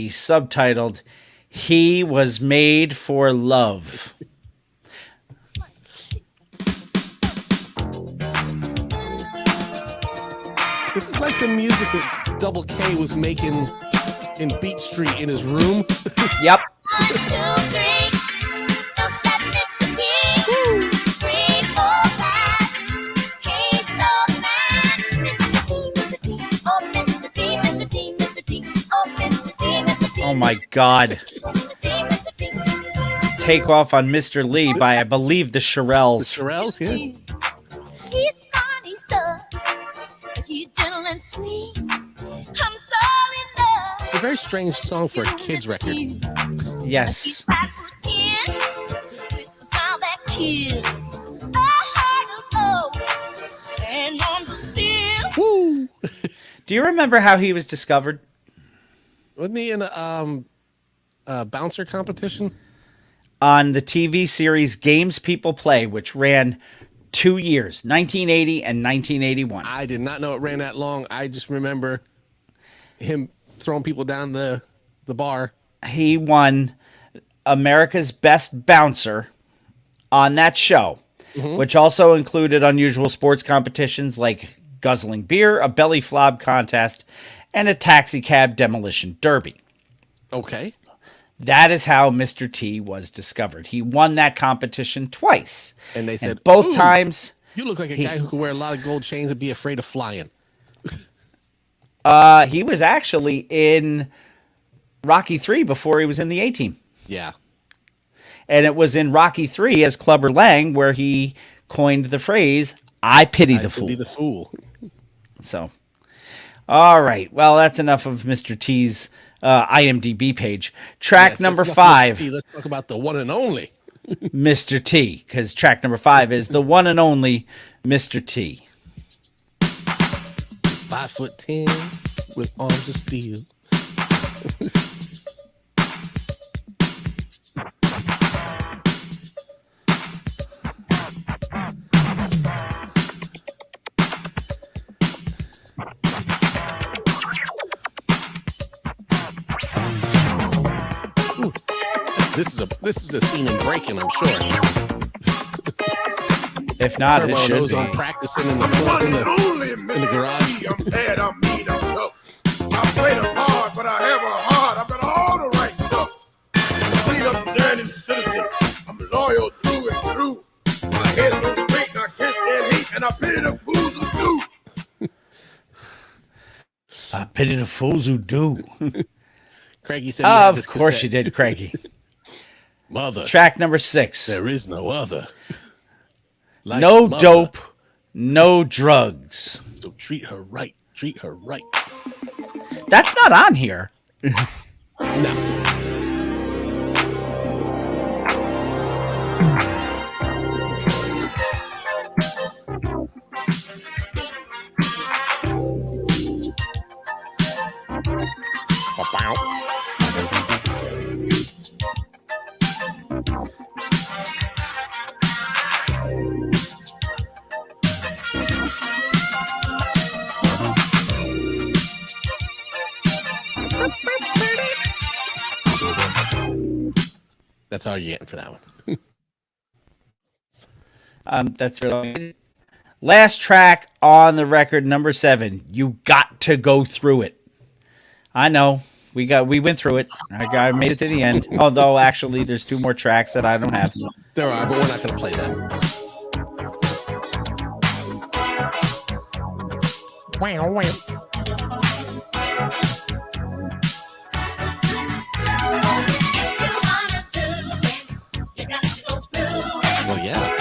subtitled, He Was Made for Love. This is like the music that Double K was making in Beat Street in his room. Yep. 1, 2, 3. Look at Mr. T. 3, 4, 5. He's so mad. Mr. T, oh Mr. T, Mr. T, Mr. T, oh Mr. T, Mr. T. Oh my God. Mr. T, Mr. T. Take Off on Mr. Lee by, I believe, the The Shirelles. Shirelles, yeah. He's smart, he's tough. He's gentle and sweet. I'm so in love. It's a very strange song for a kid's record. Yes. Woo! Do you remember how he was discovered? Wasn't he in a bouncer competition? On the TV series Games People Play, which ran 2 years, 1980 and 1981. I did not know it ran that long. I just remember him throwing people down the bar. He won America's Best Bouncer on that show, which also included unusual sports competitions like guzzling beer, a belly flop contest, and a taxi cab demolition derby. Okay. That is how Mr. T was discovered. He won that competition twice. And they said, both "Ooh, times, you look like a guy who could wear a lot of gold chains and be afraid of flying." he was actually in Rocky 3 before he was in the A-Team. Yeah. And it was in Rocky 3 as Clubber Lang where he coined the phrase, I pity the fool. Be the fool. So, all right. Well, that's enough of Mr. T's IMDb page. Track Yes, number let's 5, Let's talk about the one and only. Mr. T, because track number 5 is the one and only Mr. T. 5'10" with arms of steel. Ooh. This is a scene in Breaking, I'm sure. If not, it Turbo should knows be. I'm practicing in the Only in the garage. I'm bad, I'm mean, I'm tough. I played it hard, but I have a heart. I've got all the right stuff. Clean up, standing citizen. I'm loyal through and through. My head's so straight, and I can't stand hate, and I pity the fools who do. I pity the fools who do. Craigie said, he had Of this course cassette. you did, Craigie. Mother, Track number 6. there is no other. Like No mother. dope, no drugs. So treat her right. Treat her right. That's not on here. No. That's all you're getting for that one. That's really last track on the record, number 7. You got to go through it. I know we went through it. I made it to the end. Although actually, there's 2 more tracks that I don't have. There are, but we're not going to play them. Wow, wow. Well, yeah.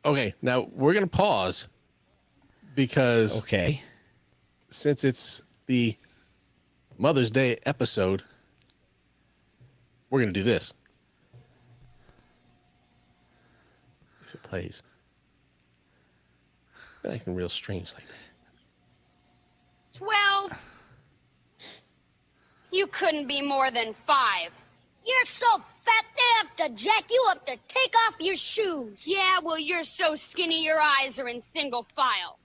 Okay, now we're going to pause because Okay. since it's the Mother's Day episode, we're going to do this. If it plays. It's acting real strange like that. 12. You couldn't be more than 5. You're so fat they have to jack you up to take off your shoes. Yeah, well, you're so skinny your eyes are in single file.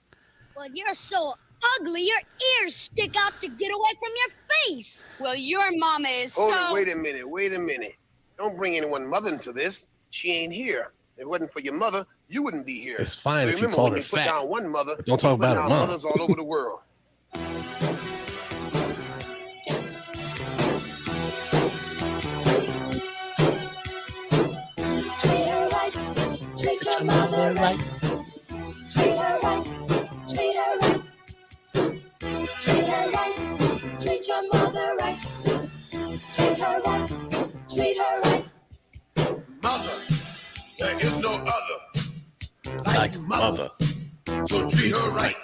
Well, you're so ugly your ears stick out to get away from your face. Well, your mama is Hold so... it, wait a minute. Don't bring anyone mother into this. She ain't here. If it wasn't for your mother, you wouldn't be here. It's fine if you remember call when her you put fat, down one mother, but don't talk you put about her down mom. mothers all over the world. Treat her right. Treat your mother right. Treat her right. Treat her right. Treat her right. Treat your mother right. Treat her right. Treat her right. Mother, there is no other Like mother. so treat her right.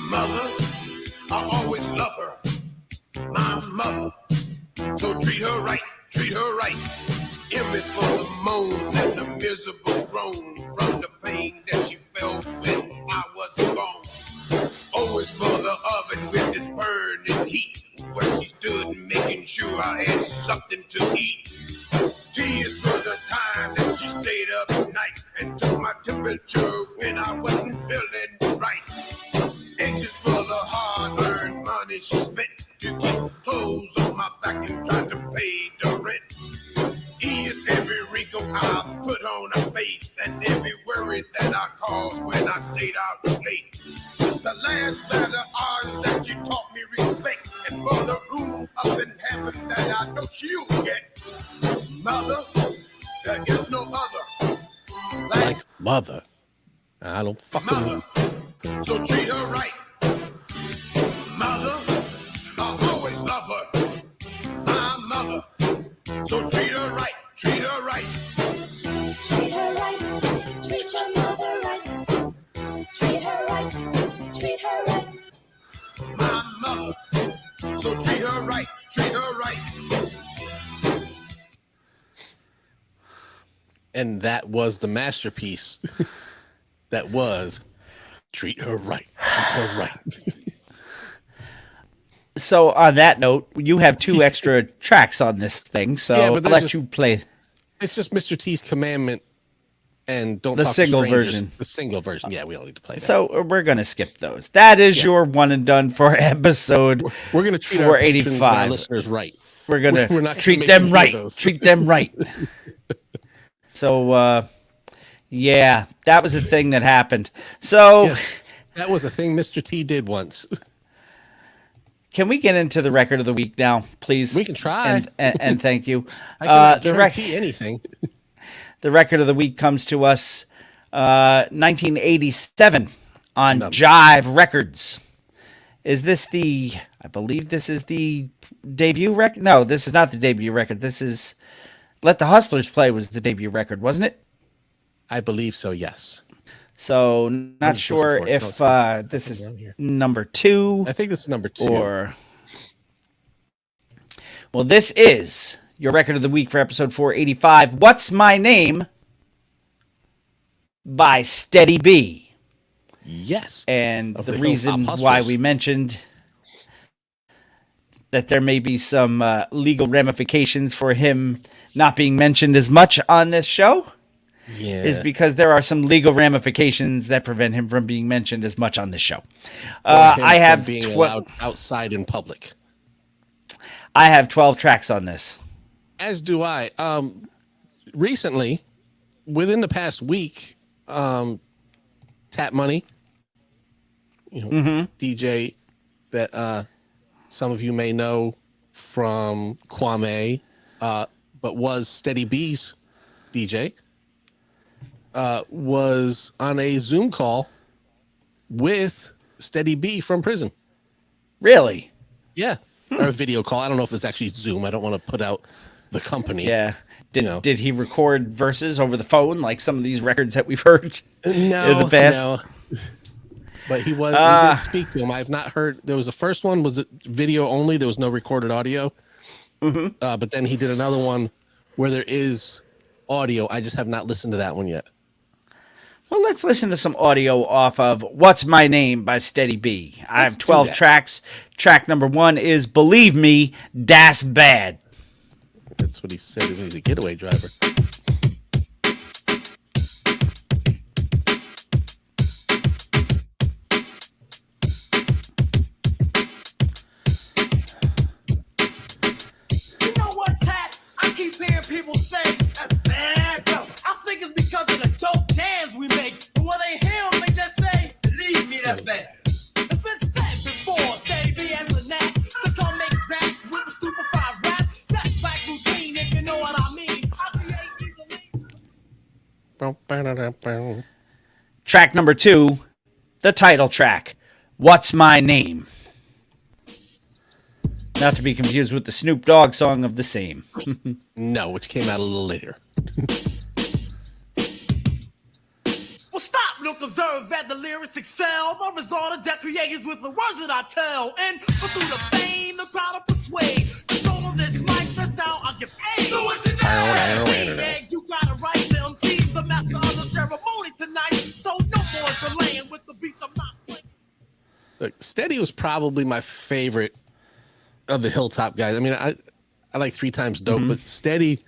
Mother, I always love her. My mother, so treat her right. Treat her right. M is for the moan and the miserable groan from the pain that she felt when I was born. O is for the oven with its burning heat, where she stood making sure I had something to eat. T is for the time that she stayed up at night and took my temperature when I wasn't feeling right. H is for the hard-earned money she spent to keep clothes on my back and try to pay the rent. E is every wrinkle I put on her face and every worry that I caused when I stayed out late. The last letter R is that she taught me respect and for the room up in heaven that I know she'll get. Mother, there is no other Like mother. I don't fucking mother, so treat her right. Mother, I'll always love her. My mother, so treat her right. Treat her right. Treat her right. Treat your mother right. Treat her right. Treat her right. My mother, so treat her right. Treat her right. And that was the masterpiece. That was treat her right. Treat her right. So on that note, you have 2 extra tracks on this thing, so Yeah, I'll but they're let just- you play It's just Mr. T's commandment and don't The talk to single strangers. version. The single version. Yeah, we don't need to play that. So we're going to skip those. That is your one and done for episode. We're going to treat our patrons and our 485. listeners right. We're going We're to not gonna treat make them them right. do those. Treat them right. So, yeah, that was a thing that happened. So, Yeah, that was a thing Mr. T did once. can we get into the record of the week now, please? We can try. And thank you. I cannot the guarantee anything. The record of the week comes to us 1987 on No. Jive Records. Is this the, I believe this is the debut record? No, this is not the debut record. This is Let the Hustlers Play was the debut record, wasn't it? I believe so, yes. So I'm not just sure looking for it. if So this is down here. number 2 I think this is number 2. or... Well, this is your record of the week for episode 485. What's My Name? By Steady B. Yes. And Of the the reason Hilltop why Hustlers. we mentioned that there may be some legal ramifications for him not being mentioned as much on this show is because there are some legal ramifications that prevent him from being mentioned as much on this show. Or him I from have being allowed outside in public. I have 12 tracks on this. As do I. Recently, within the past week, Tap Money, DJ that some of you may know from Kwame, but was Steady B's DJ, was on a Zoom call with Steady B from prison. Really? Yeah. Or a video call. I don't know if it's actually Zoom. I don't want to put out the company. Yeah. Did he record verses over the phone like some of these records that we've heard in the past? No. But we did speak to him. I've not heard. There was the first one was video only. There was no recorded audio. But then he did another one where there is audio. I just have not listened to that one yet. Well, let's listen to some audio off of What's My Name by Steady B. I have 12 tracks. Track number 1 is Believe Me, Das Bad. That's what he said. He was a getaway driver. You know what, Tap? I keep hearing people say that's bad. I think it's because of the dope jams we make. And when they hear them, they just say, believe me, that's bad. It's been said before, Steady B has the knack to come exact with the stupefied rap. That's back routine, if you know what I mean. I create easily. Track number 2, the title track, What's My Name? Not to be confused with the Snoop Dogg song of the same. No, which came out a little later. Well, stop, look, observe that the lyrics excel. My result of death creators with the words that I tell. And pursue the fame, the crowd to persuade. Control of this mic, stress out, I get paid. So what's your name? You gotta write them. See the master of the ceremony tonight. So no more delaying with the beats I'm not playing. Look, Steady was probably my favorite of the Hilltop guys. I mean, I like 3 Times Dope, but Steady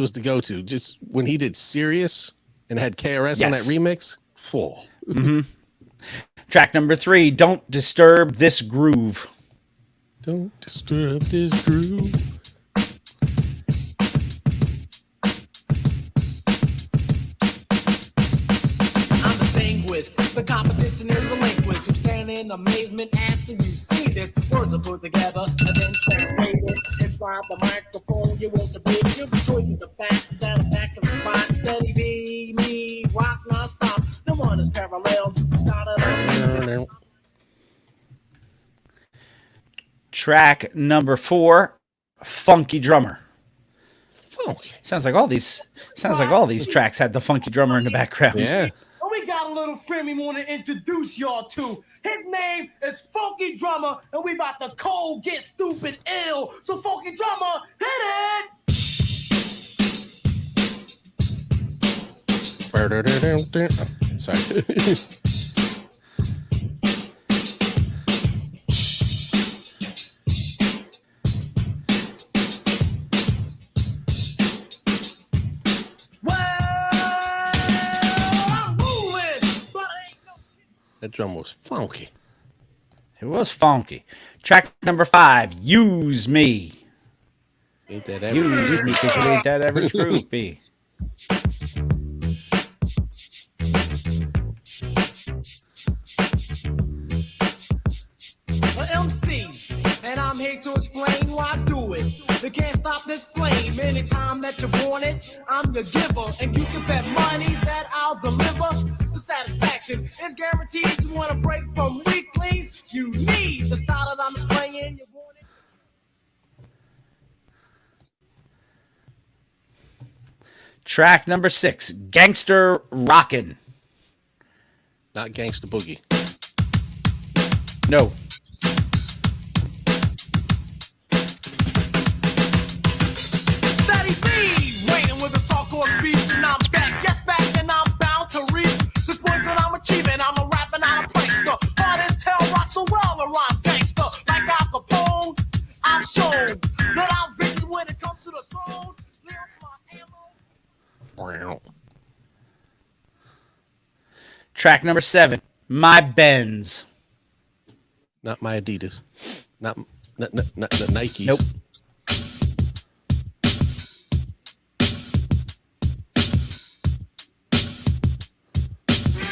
was the go-to. Just when he did Serious and had KRS on that remix. Whoa. Track number 3, Don't Disturb This Groove. Don't disturb this groove. I'm distinguished. The competition is relinquished. You stand in amazement after you see this. Words are put together and then translated inside the microphone. You won't debate it. You'll be choosing the fact that a back of the spot. Steady B, me, rock non-stop. No one is parallel. Started on Track number 4, Funky Drummer. Funky. Sounds like all these tracks had the funky drummer in the background. Yeah. And we got a little friend we want to introduce y'all to. His name is Funky Drummer, and we about to cold get stupid ill. So Funky Drummer, hit it! Sorry. That drum was funky. It was funky. Track number 5, Use Me. Ain't that Use me because you ain't that average groupie. An MC, and I'm here to explain why I do it. You can't stop this flame anytime that you want it. I'm your giver, and you can bet money that I'll deliver. The satisfaction is guaranteed. You want to break from weaklings? You need the style that I'm displaying. You want it? Track number 6, Gangster Rockin'. Not Gangsta Boogie. No. Steady B, waiting with a softcore speech, and I'm back, yes back, and I'm bound to reach this point that I'm achieving. I'm a rapping out of prankster, hard as hell, rock so well, and rhyme gangster. Like Al Capone, I've shown that I'm vicious when it comes to the throne. Lyrics my ammo. Track number 7, My Benz. Not my Adidas. Not Nikes. Nope.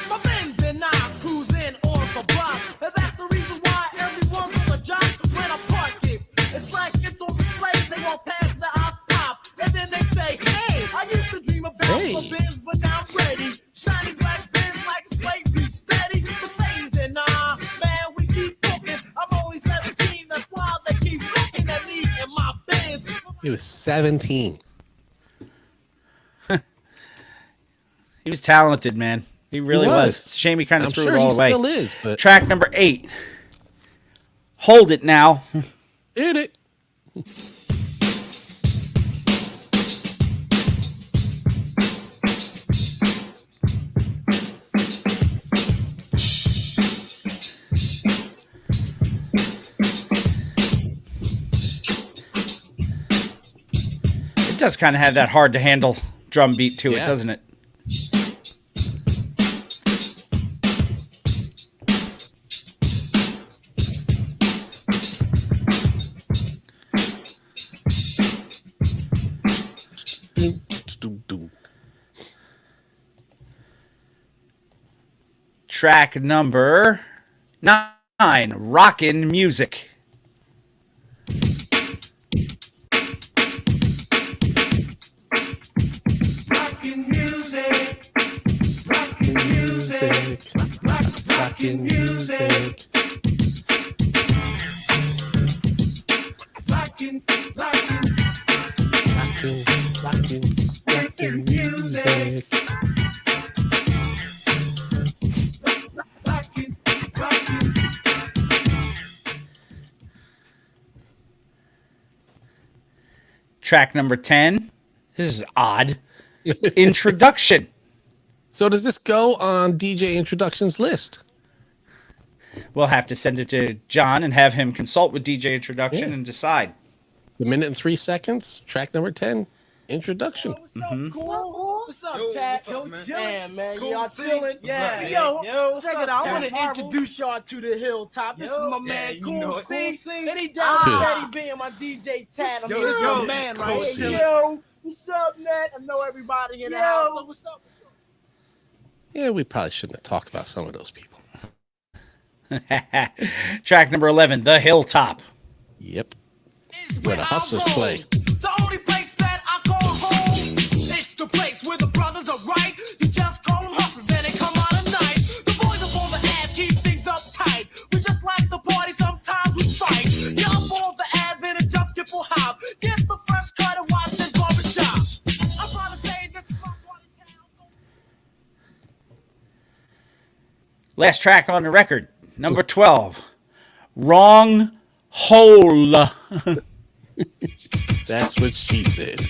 My Benz and I cruising on the block. And that's the reason why everyone's on the job when I park it. It's like it's on display, they won't pass the op. And then they say, hey, I used to dream about my Benz, but now I'm ready. Shiny black Benz like a slate beat steady. Mercedes and man, we keep booking. I'm only 17, that's why they keep looking at me and my Benz. He was 17. He was talented, man. He really was. It's a shame he kind of I'm threw sure it all he away. still is, but Track number 8, Hold It Now. hit it. It does kind of have that hard to handle drum beat to it, Yeah. doesn't it? Track number 9, Rockin' Music. Rockin' music. Rockin' music. Track number 10. This is odd. Introduction. So does this go on DJ Introductions list? We'll have to send it to John and have him consult with DJ Introduction Yeah. and decide. The minute and 3 seconds, track number 10, Introduction. What's up, cool? What's up, Tat? Man, Cool y'all C. chilling? What's up, man? Yo, check it out. I want to Tat? introduce y'all to the Hilltop. This is my man, you Cool know it. C. Cool C. And he down Ah. steady being my DJ Tat. I mean, Yo, this is yo, my man Cool right C. here. Yo, what's up, Nat? I know everybody in the house. So what's up? Yeah, we probably shouldn't have talked about some of those people. Track number 11, The Hilltop. Yep. It's Where the I hustlers roll. play. The only place that I call home. It's the place where the brothers are right. You just call them hustlers and they come out at night. The boys up on the Ave keep things uptight. We just like the party, sometimes we fight. Get up on the Ave and a jump, skip, or hop. Get the fresh cut and watch this barbershop. I'm trying to say this is my party town. Last track on the record, number 12, Wrong Hole. That's what she said.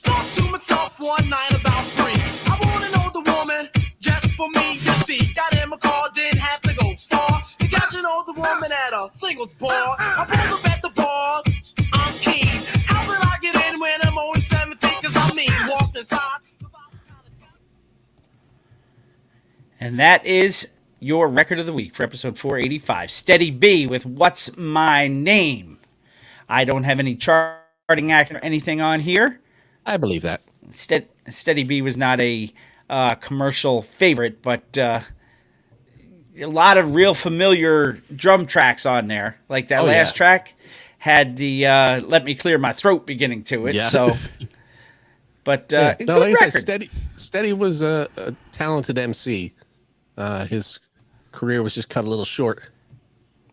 Talk to me tough one night about free. I wanna know the woman just for me. You see, got him a call, didn't have to go far. You got to know the woman at a singles bar. I pulled up at the bar. I'm keen. How did I get in when I'm only 17? Cause I mean, walked inside. And that is your record of the week for episode 485. Steady B with What's My Name. I don't have any charting act or anything on here. I believe that. Steady B was not a commercial favorite, but a lot of real familiar drum tracks on there. Like that Oh, last yeah. track had the Let Me Clear My Throat beginning to it. Yeah. So, but Yeah. good No, like I record. said, Steady was a talented MC. His career was just cut a little short.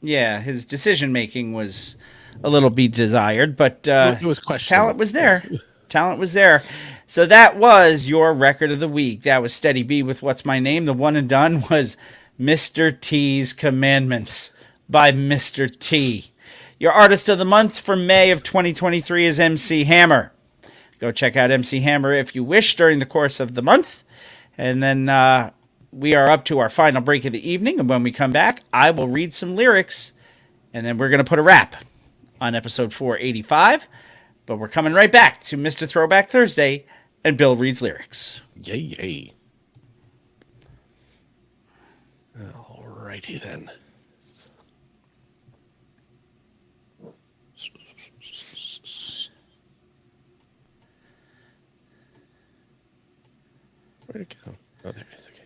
Yeah, his decision making was a little be desired, but It was questionable. talent was there. Talent was there. So that was your record of the week. That was Steady B with What's My Name. The one and done was Mr. T's Commandments by Mr. T. Your artist of the month for May of 2023 is MC Hammer. Go check out MC Hammer if you wish during the course of the month. And then we are up to our final break of the evening. And when we come back, I will read some lyrics. And then we're going to put a wrap on episode 485. But we're coming right back to Mr. Throwback Thursday and Bill reads lyrics. Yay, yay. Alrighty then. Where'd it go? Oh, there it is. Okay.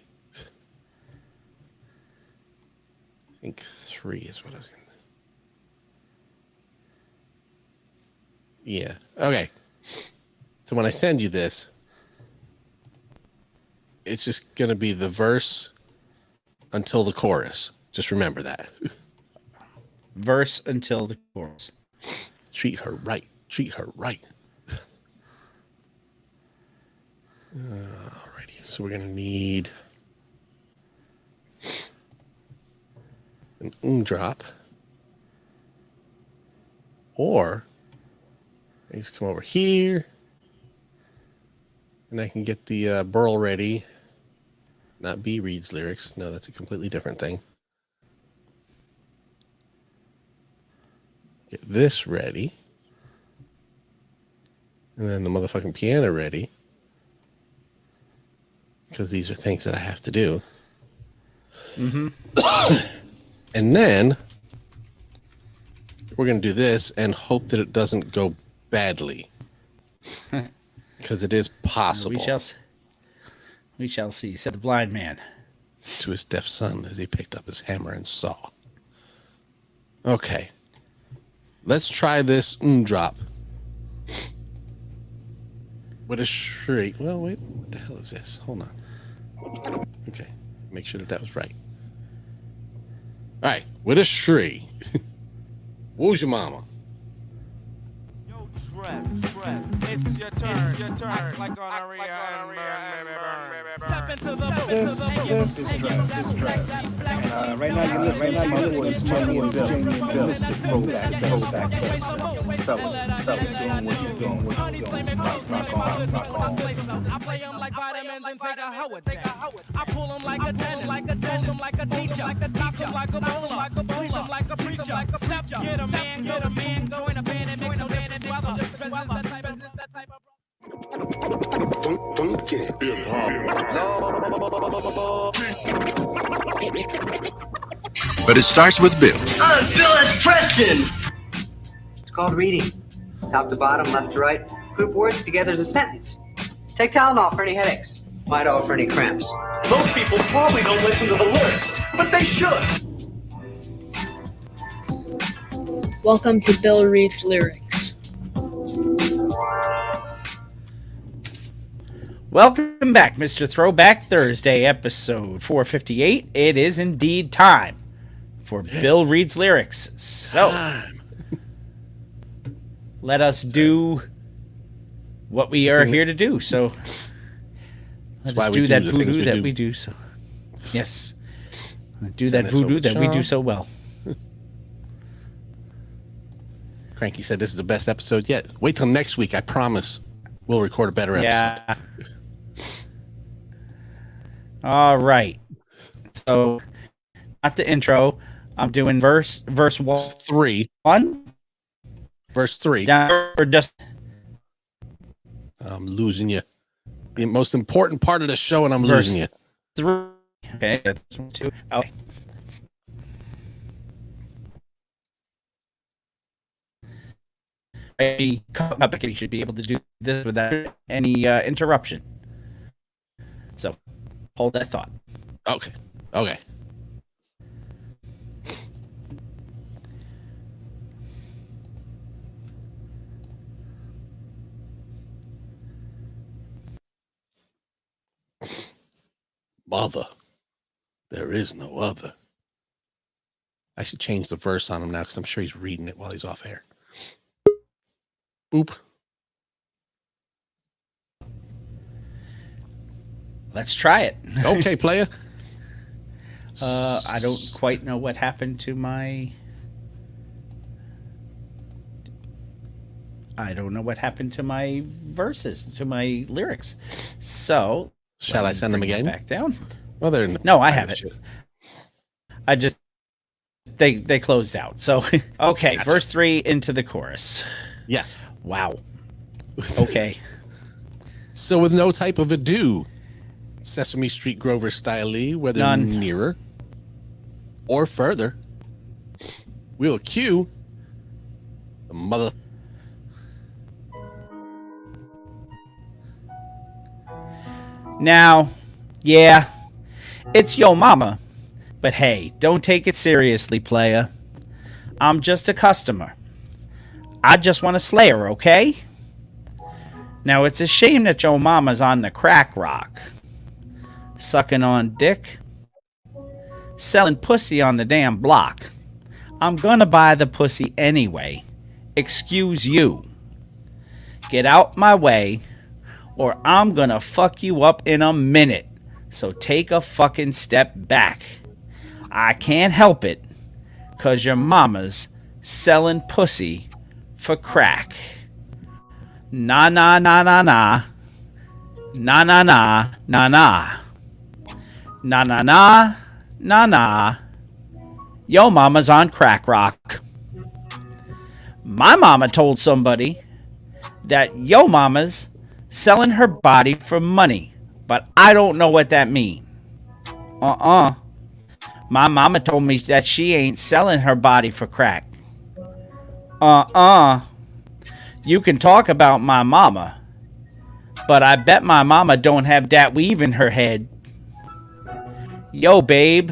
I think 3 is what I was going to. Yeah. Okay. So when I send you this, it's just going to be the verse until the chorus. Just remember that. Verse until the chorus. Treat her right. Treat her right. Alrighty. So we're going to need an drop. Or I just come over here and I can get the Burl ready. Not B reads lyrics. No, that's a completely different thing. Get this ready. And then the motherfucking piano ready. Because these are things that I have to do. Mm-hmm. And then we're going to do this and hope that it doesn't go badly. Because it is possible. We shall see, said the blind man to his deaf son as he picked up his hammer and saw. Okay. Let's try this drop. With a shriek. Well, wait. What the hell is this? Hold on. Okay. Make sure that was right. All right. With a shriek. Who's your mama? It's your turn. Act like gonorrhea and burn. This is Trav. And right now you're listening to my voice, Jamie and Bill. Mr. Throwback. Fellas, doing what you're doing. Rock on. I play them like vitamins and take a hoe attack. I pull them like a dentist, hold them like a teacher, knock them like a bowler, please them like a preacher. Step, get a man, join a band and make no damage weather. That type of But it starts with Bill. I'm Bill S. Preston. It's called reading. Top to bottom, left to right. Group words together as a sentence. Take Tylenol for any headaches. Midol for any cramps. Most people probably don't listen to the lyrics, but they should. Welcome to Bill Reads Lyrics. Welcome back, Mr. Throwback Thursday, episode 458. It is indeed time for Bill Reads Lyrics. So, let us do what we are here to do. So, let's do that voodoo that we do. So, yes, do that voodoo that we do so well. Cranky said this is the best episode yet. Wait till next week. I promise we'll record a better episode. Yeah. All right. So, not the intro. I'm doing verse 3. 1. Verse 3. Down or just. I'm losing you. The most important part of the show, and I'm losing you. 3. Okay. That's 1, 2. Okay. You should be able to do this without any interruption. So, hold that thought. Okay. Mother, there is no other. I should change the verse on him now because I'm sure he's reading it while he's off air. Boop. Let's try it. Okay, player. I don't quite know what happened to my... verses, to my lyrics. So... Shall I send them again? Back down? Well, they're no, I have it. I just... They closed out. So, okay, gotcha. Verse 3 into the chorus. Yes. Wow. Okay. So with no type of ado, Sesame Street Grover stylee, whether None. nearer or further, we'll cue the mother. Now, yeah, it's yo mama, but hey, don't take it seriously, playa. I'm just a customer. I just want to slay her, okay? Now, it's a shame that yo mama's on the crack rock. Sucking on dick. Selling pussy on the damn block. I'm gonna buy the pussy anyway. Excuse you. Get out my way, or I'm gonna fuck you up in a minute. So take a fucking step back. I can't help it, 'cause your mama's selling pussy for crack. Nah, nah, nah, nah, nah. Nah, nah, nah, nah, nah. Nah, nah, nah, nah, nah. Yo mama's on crack rock. My mama told somebody that yo mama's selling her body for money, but I don't know what that means. My mama told me that she ain't selling her body for crack. You can talk about my mama, but I bet my mama don't have that weave in her head. Yo, babe,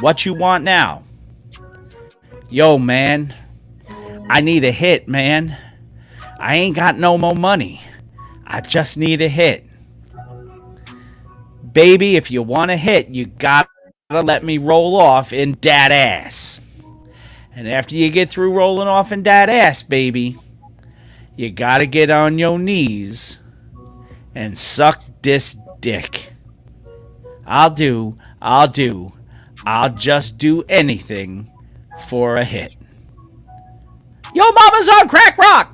what you want now? Yo, man, I need a hit, man. I ain't got no more money. I just need a hit. Baby, if you want a hit, you gotta let me roll off in that ass. And after you get through rolling off in that ass, baby, you gotta get on your knees and suck this dick. I'll just do anything for a hit. Yo mama's on crack rock!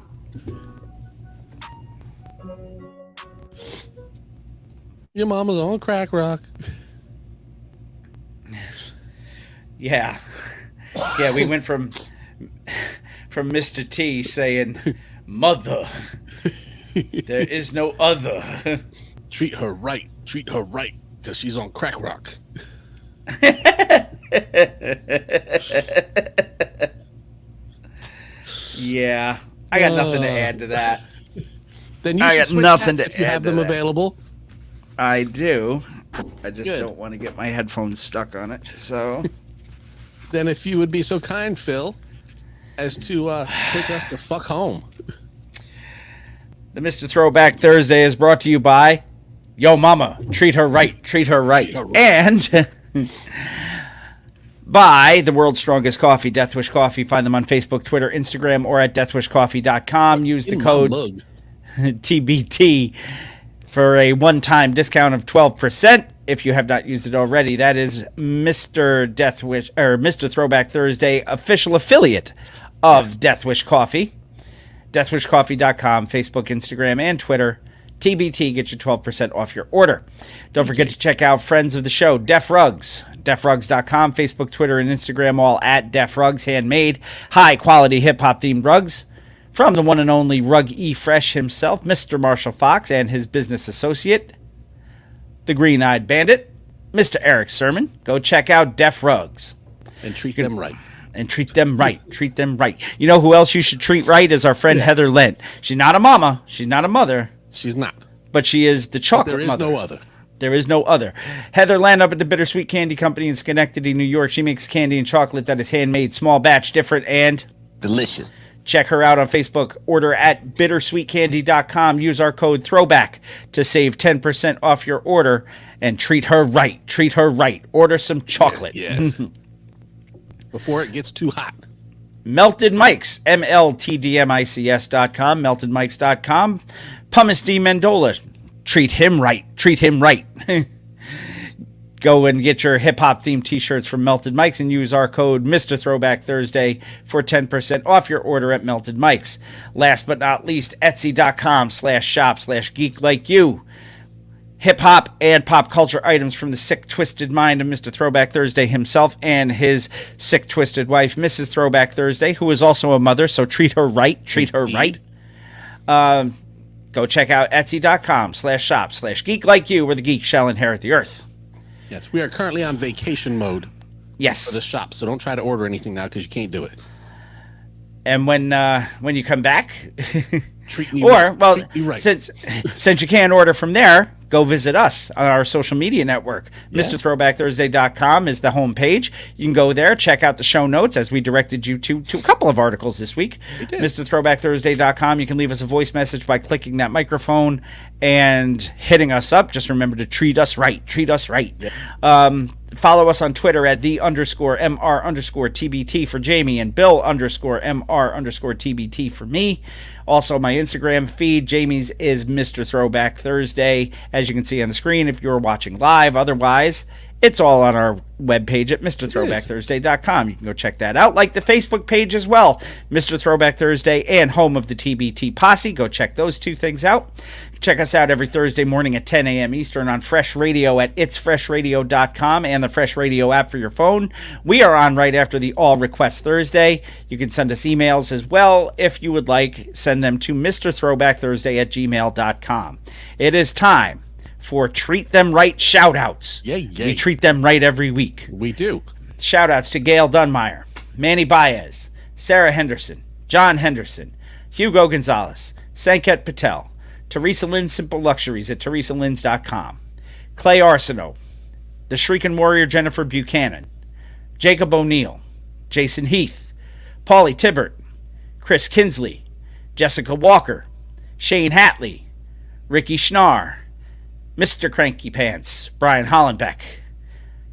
Your mama's on crack rock. Yeah. Yeah, we went from Mr. T saying, "Mother, there is no other." Treat her right, because she's on crack rock. Yeah, I got nothing to add to that. Then you I should got switch nothing hats to if you add have to them that. available. I do. I just Good. don't want to get my headphones stuck on it. So Then if you would be so kind, Phil, as to take us the fuck home. the Mr. Throwback Thursday is brought to you by Yo Mama, treat her right, and by the world's strongest coffee, Death Wish Coffee. Find them on Facebook, Twitter, Instagram, or at deathwishcoffee.com. Use the code TBT for a one-time discount of 12%. If you have not used it already, that is Mr. Death Wish or Mr. Throwback Thursday, official affiliate of Death Wish Coffee. DeathWishCoffee.com, Facebook, Instagram, and Twitter. TBT gets you 12% off your order. Don't forget to check out friends of the show, Def Rugs. DefRugs.com, Facebook, Twitter, and Instagram, all at Def Rugs. Handmade, high-quality hip-hop themed rugs from the one and only Rug E. Fresh himself, Mr. Marshall Fox, and his business associate, the Green-Eyed Bandit, Mr. Eric Sermon. Go check out Def Rugs. And treat them right. And treat them right. Treat them right. You know who else you should treat right is our friend Heather Lent. She's not a mama. She's not a mother. She's not. But she is the chocolate There is mother. no other. There is no other. Heather Land up at the Bittersweet Candy Company in Schenectady, New York. She makes candy and chocolate that is handmade, small batch, different, and delicious. Check her out on Facebook. Order at bittersweetcandy.com. Use our code THROWBACK to save 10% off your order and treat her right. Treat her right. Order some chocolate. Yes. Before it gets too hot. Melted Mikes, MLTDMICS.com, meltedmikes.com. Pumice D. Mendola, treat him right. Treat him right. Go and get your hip-hop themed t-shirts from Melted Mikes and use our code Mr. Throwback Thursday for 10% off your order at Melted Mikes. Last but not least, Etsy.com/shop/geek-like-you. Hip-hop and pop culture items from the sick, twisted mind of Mr. Throwback Thursday himself and his sick, twisted wife, Mrs. Throwback Thursday, who is also a mother, so treat her right. Treat her right. Go check out etsy.com/shop/geek like you, where the geek shall inherit the earth. Yes, we are currently on vacation mode. Yes. For the shop, so don't try to order anything now because you can't do it. And when you come back, treat me or well, treat me right. since you can't order from there, go visit us on our social media network. Yes. MrThrowbackThursday.com is the homepage. You can go there, check out the show notes, as we directed you to a couple of articles this week. MrThrowbackThursday.com. You can leave us a voice message by clicking that microphone and hitting us up. Just remember to treat us right. Treat us right. Follow us on Twitter at _MR_TBT for Jamie and Bill _MR_TBT for me. Also, my Instagram feed, Jamie's is Mr. Throwback Thursday, as you can see on the screen if you're watching live. Otherwise, it's all on our webpage at MrThrowbackThursday.com. You can go check that out, like the Facebook page as well, Mr. Throwback Thursday and home of the TBT Posse. Go check those two things out. Check us out every Thursday morning at 10 a.m. Eastern on Fresh Radio at itsfreshradio.com and the Fresh Radio app for your phone. We are on right after the All Request Thursday. You can send us emails as well if you would like. Send them to mrthrowbackthursday@gmail.com. It is time for Treat Them Right shout-outs. Yay. We treat them right every week. We do. Shout-outs to Gail Dunmeyer, Manny Baez, Sarah Henderson, John Henderson, Hugo Gonzalez, Sanket Patel, Teresa Lynn Simple Luxuries at teresalins.com, Clay Arsenault, the Shrieking Warrior Jennifer Buchanan, Jacob O'Neill, Jason Heath, Paulie Tibbert, Chris Kinsley, Jessica Walker, Shane Hatley, Ricky Schnarr, Mr. Cranky Pants, Brian Hollenbeck,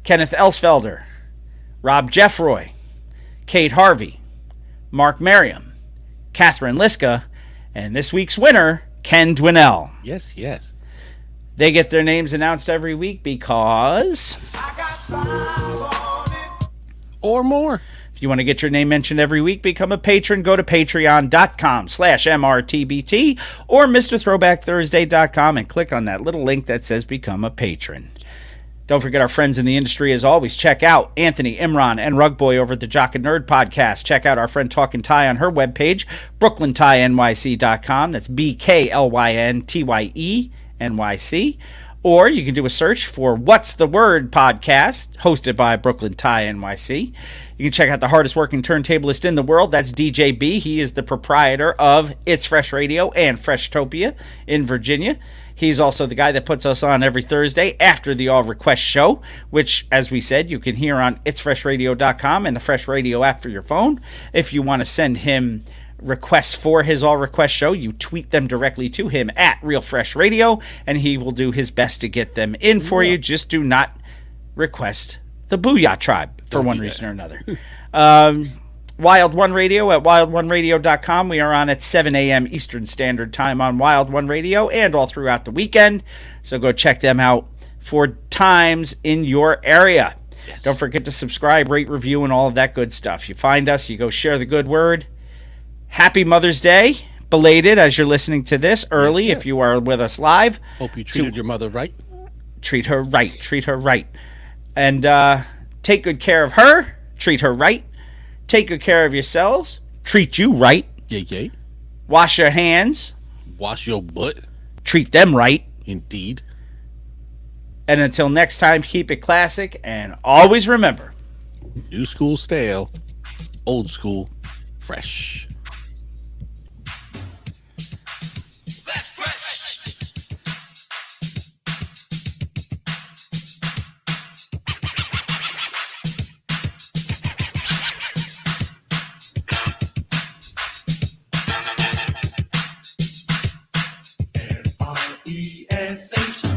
Kenneth Elsfelder, Rob Jeffroy, Kate Harvey, Mark Merriam, Catherine Liska, and this week's winner, Ken Dwinell. Yes. They get their names announced every week because... or more. If you want to get your name mentioned every week, become a patron. Go to patreon.com/MRTBT or MrThrowbackThursday.com and click on that little link that says Become a Patron. Don't forget our friends in the industry, as always. Check out Anthony, Imran, and Rugboy over at the Jock and Nerd podcast. Check out our friend Talkin' Ty on her webpage, BrooklynTyNYC.com. That's BKLYNTYENYC. Or you can do a search for What's the Word podcast, hosted by Brooklyn Ty NYC. You can check out the hardest working turntablist in the world. That's DJ B. He is the proprietor of It's Fresh Radio and Freshtopia in Virginia. He's also the guy that puts us on every Thursday after the All Request show, which, as we said, you can hear on itsfreshradio.com and the Fresh Radio app for your phone. If you want to send him requests for his All Request show, you tweet them directly to him at Real Fresh Radio, and he will do his best to get them in for you. Just do not request the Booyah Tribe for one reason or another. Wild One Radio at wildoneradio.com. We are on at 7 a.m. Eastern Standard Time on Wild One Radio and all throughout the weekend. So go check them out for times in your area. Yes. Don't forget to subscribe, rate, review, and all of that good stuff. You find us, you go share the good word. Happy Mother's Day, belated as you're listening to this, early if you are with us live. Hope you treated your mother right. Treat her right. Treat her right. And take good care of her. Treat her right. Take good care of yourselves. Treat you right. Yay. Wash your hands. Wash your butt. Treat them right. Indeed. And until next time, keep it classic and always remember. New school stale. Old school fresh. ESH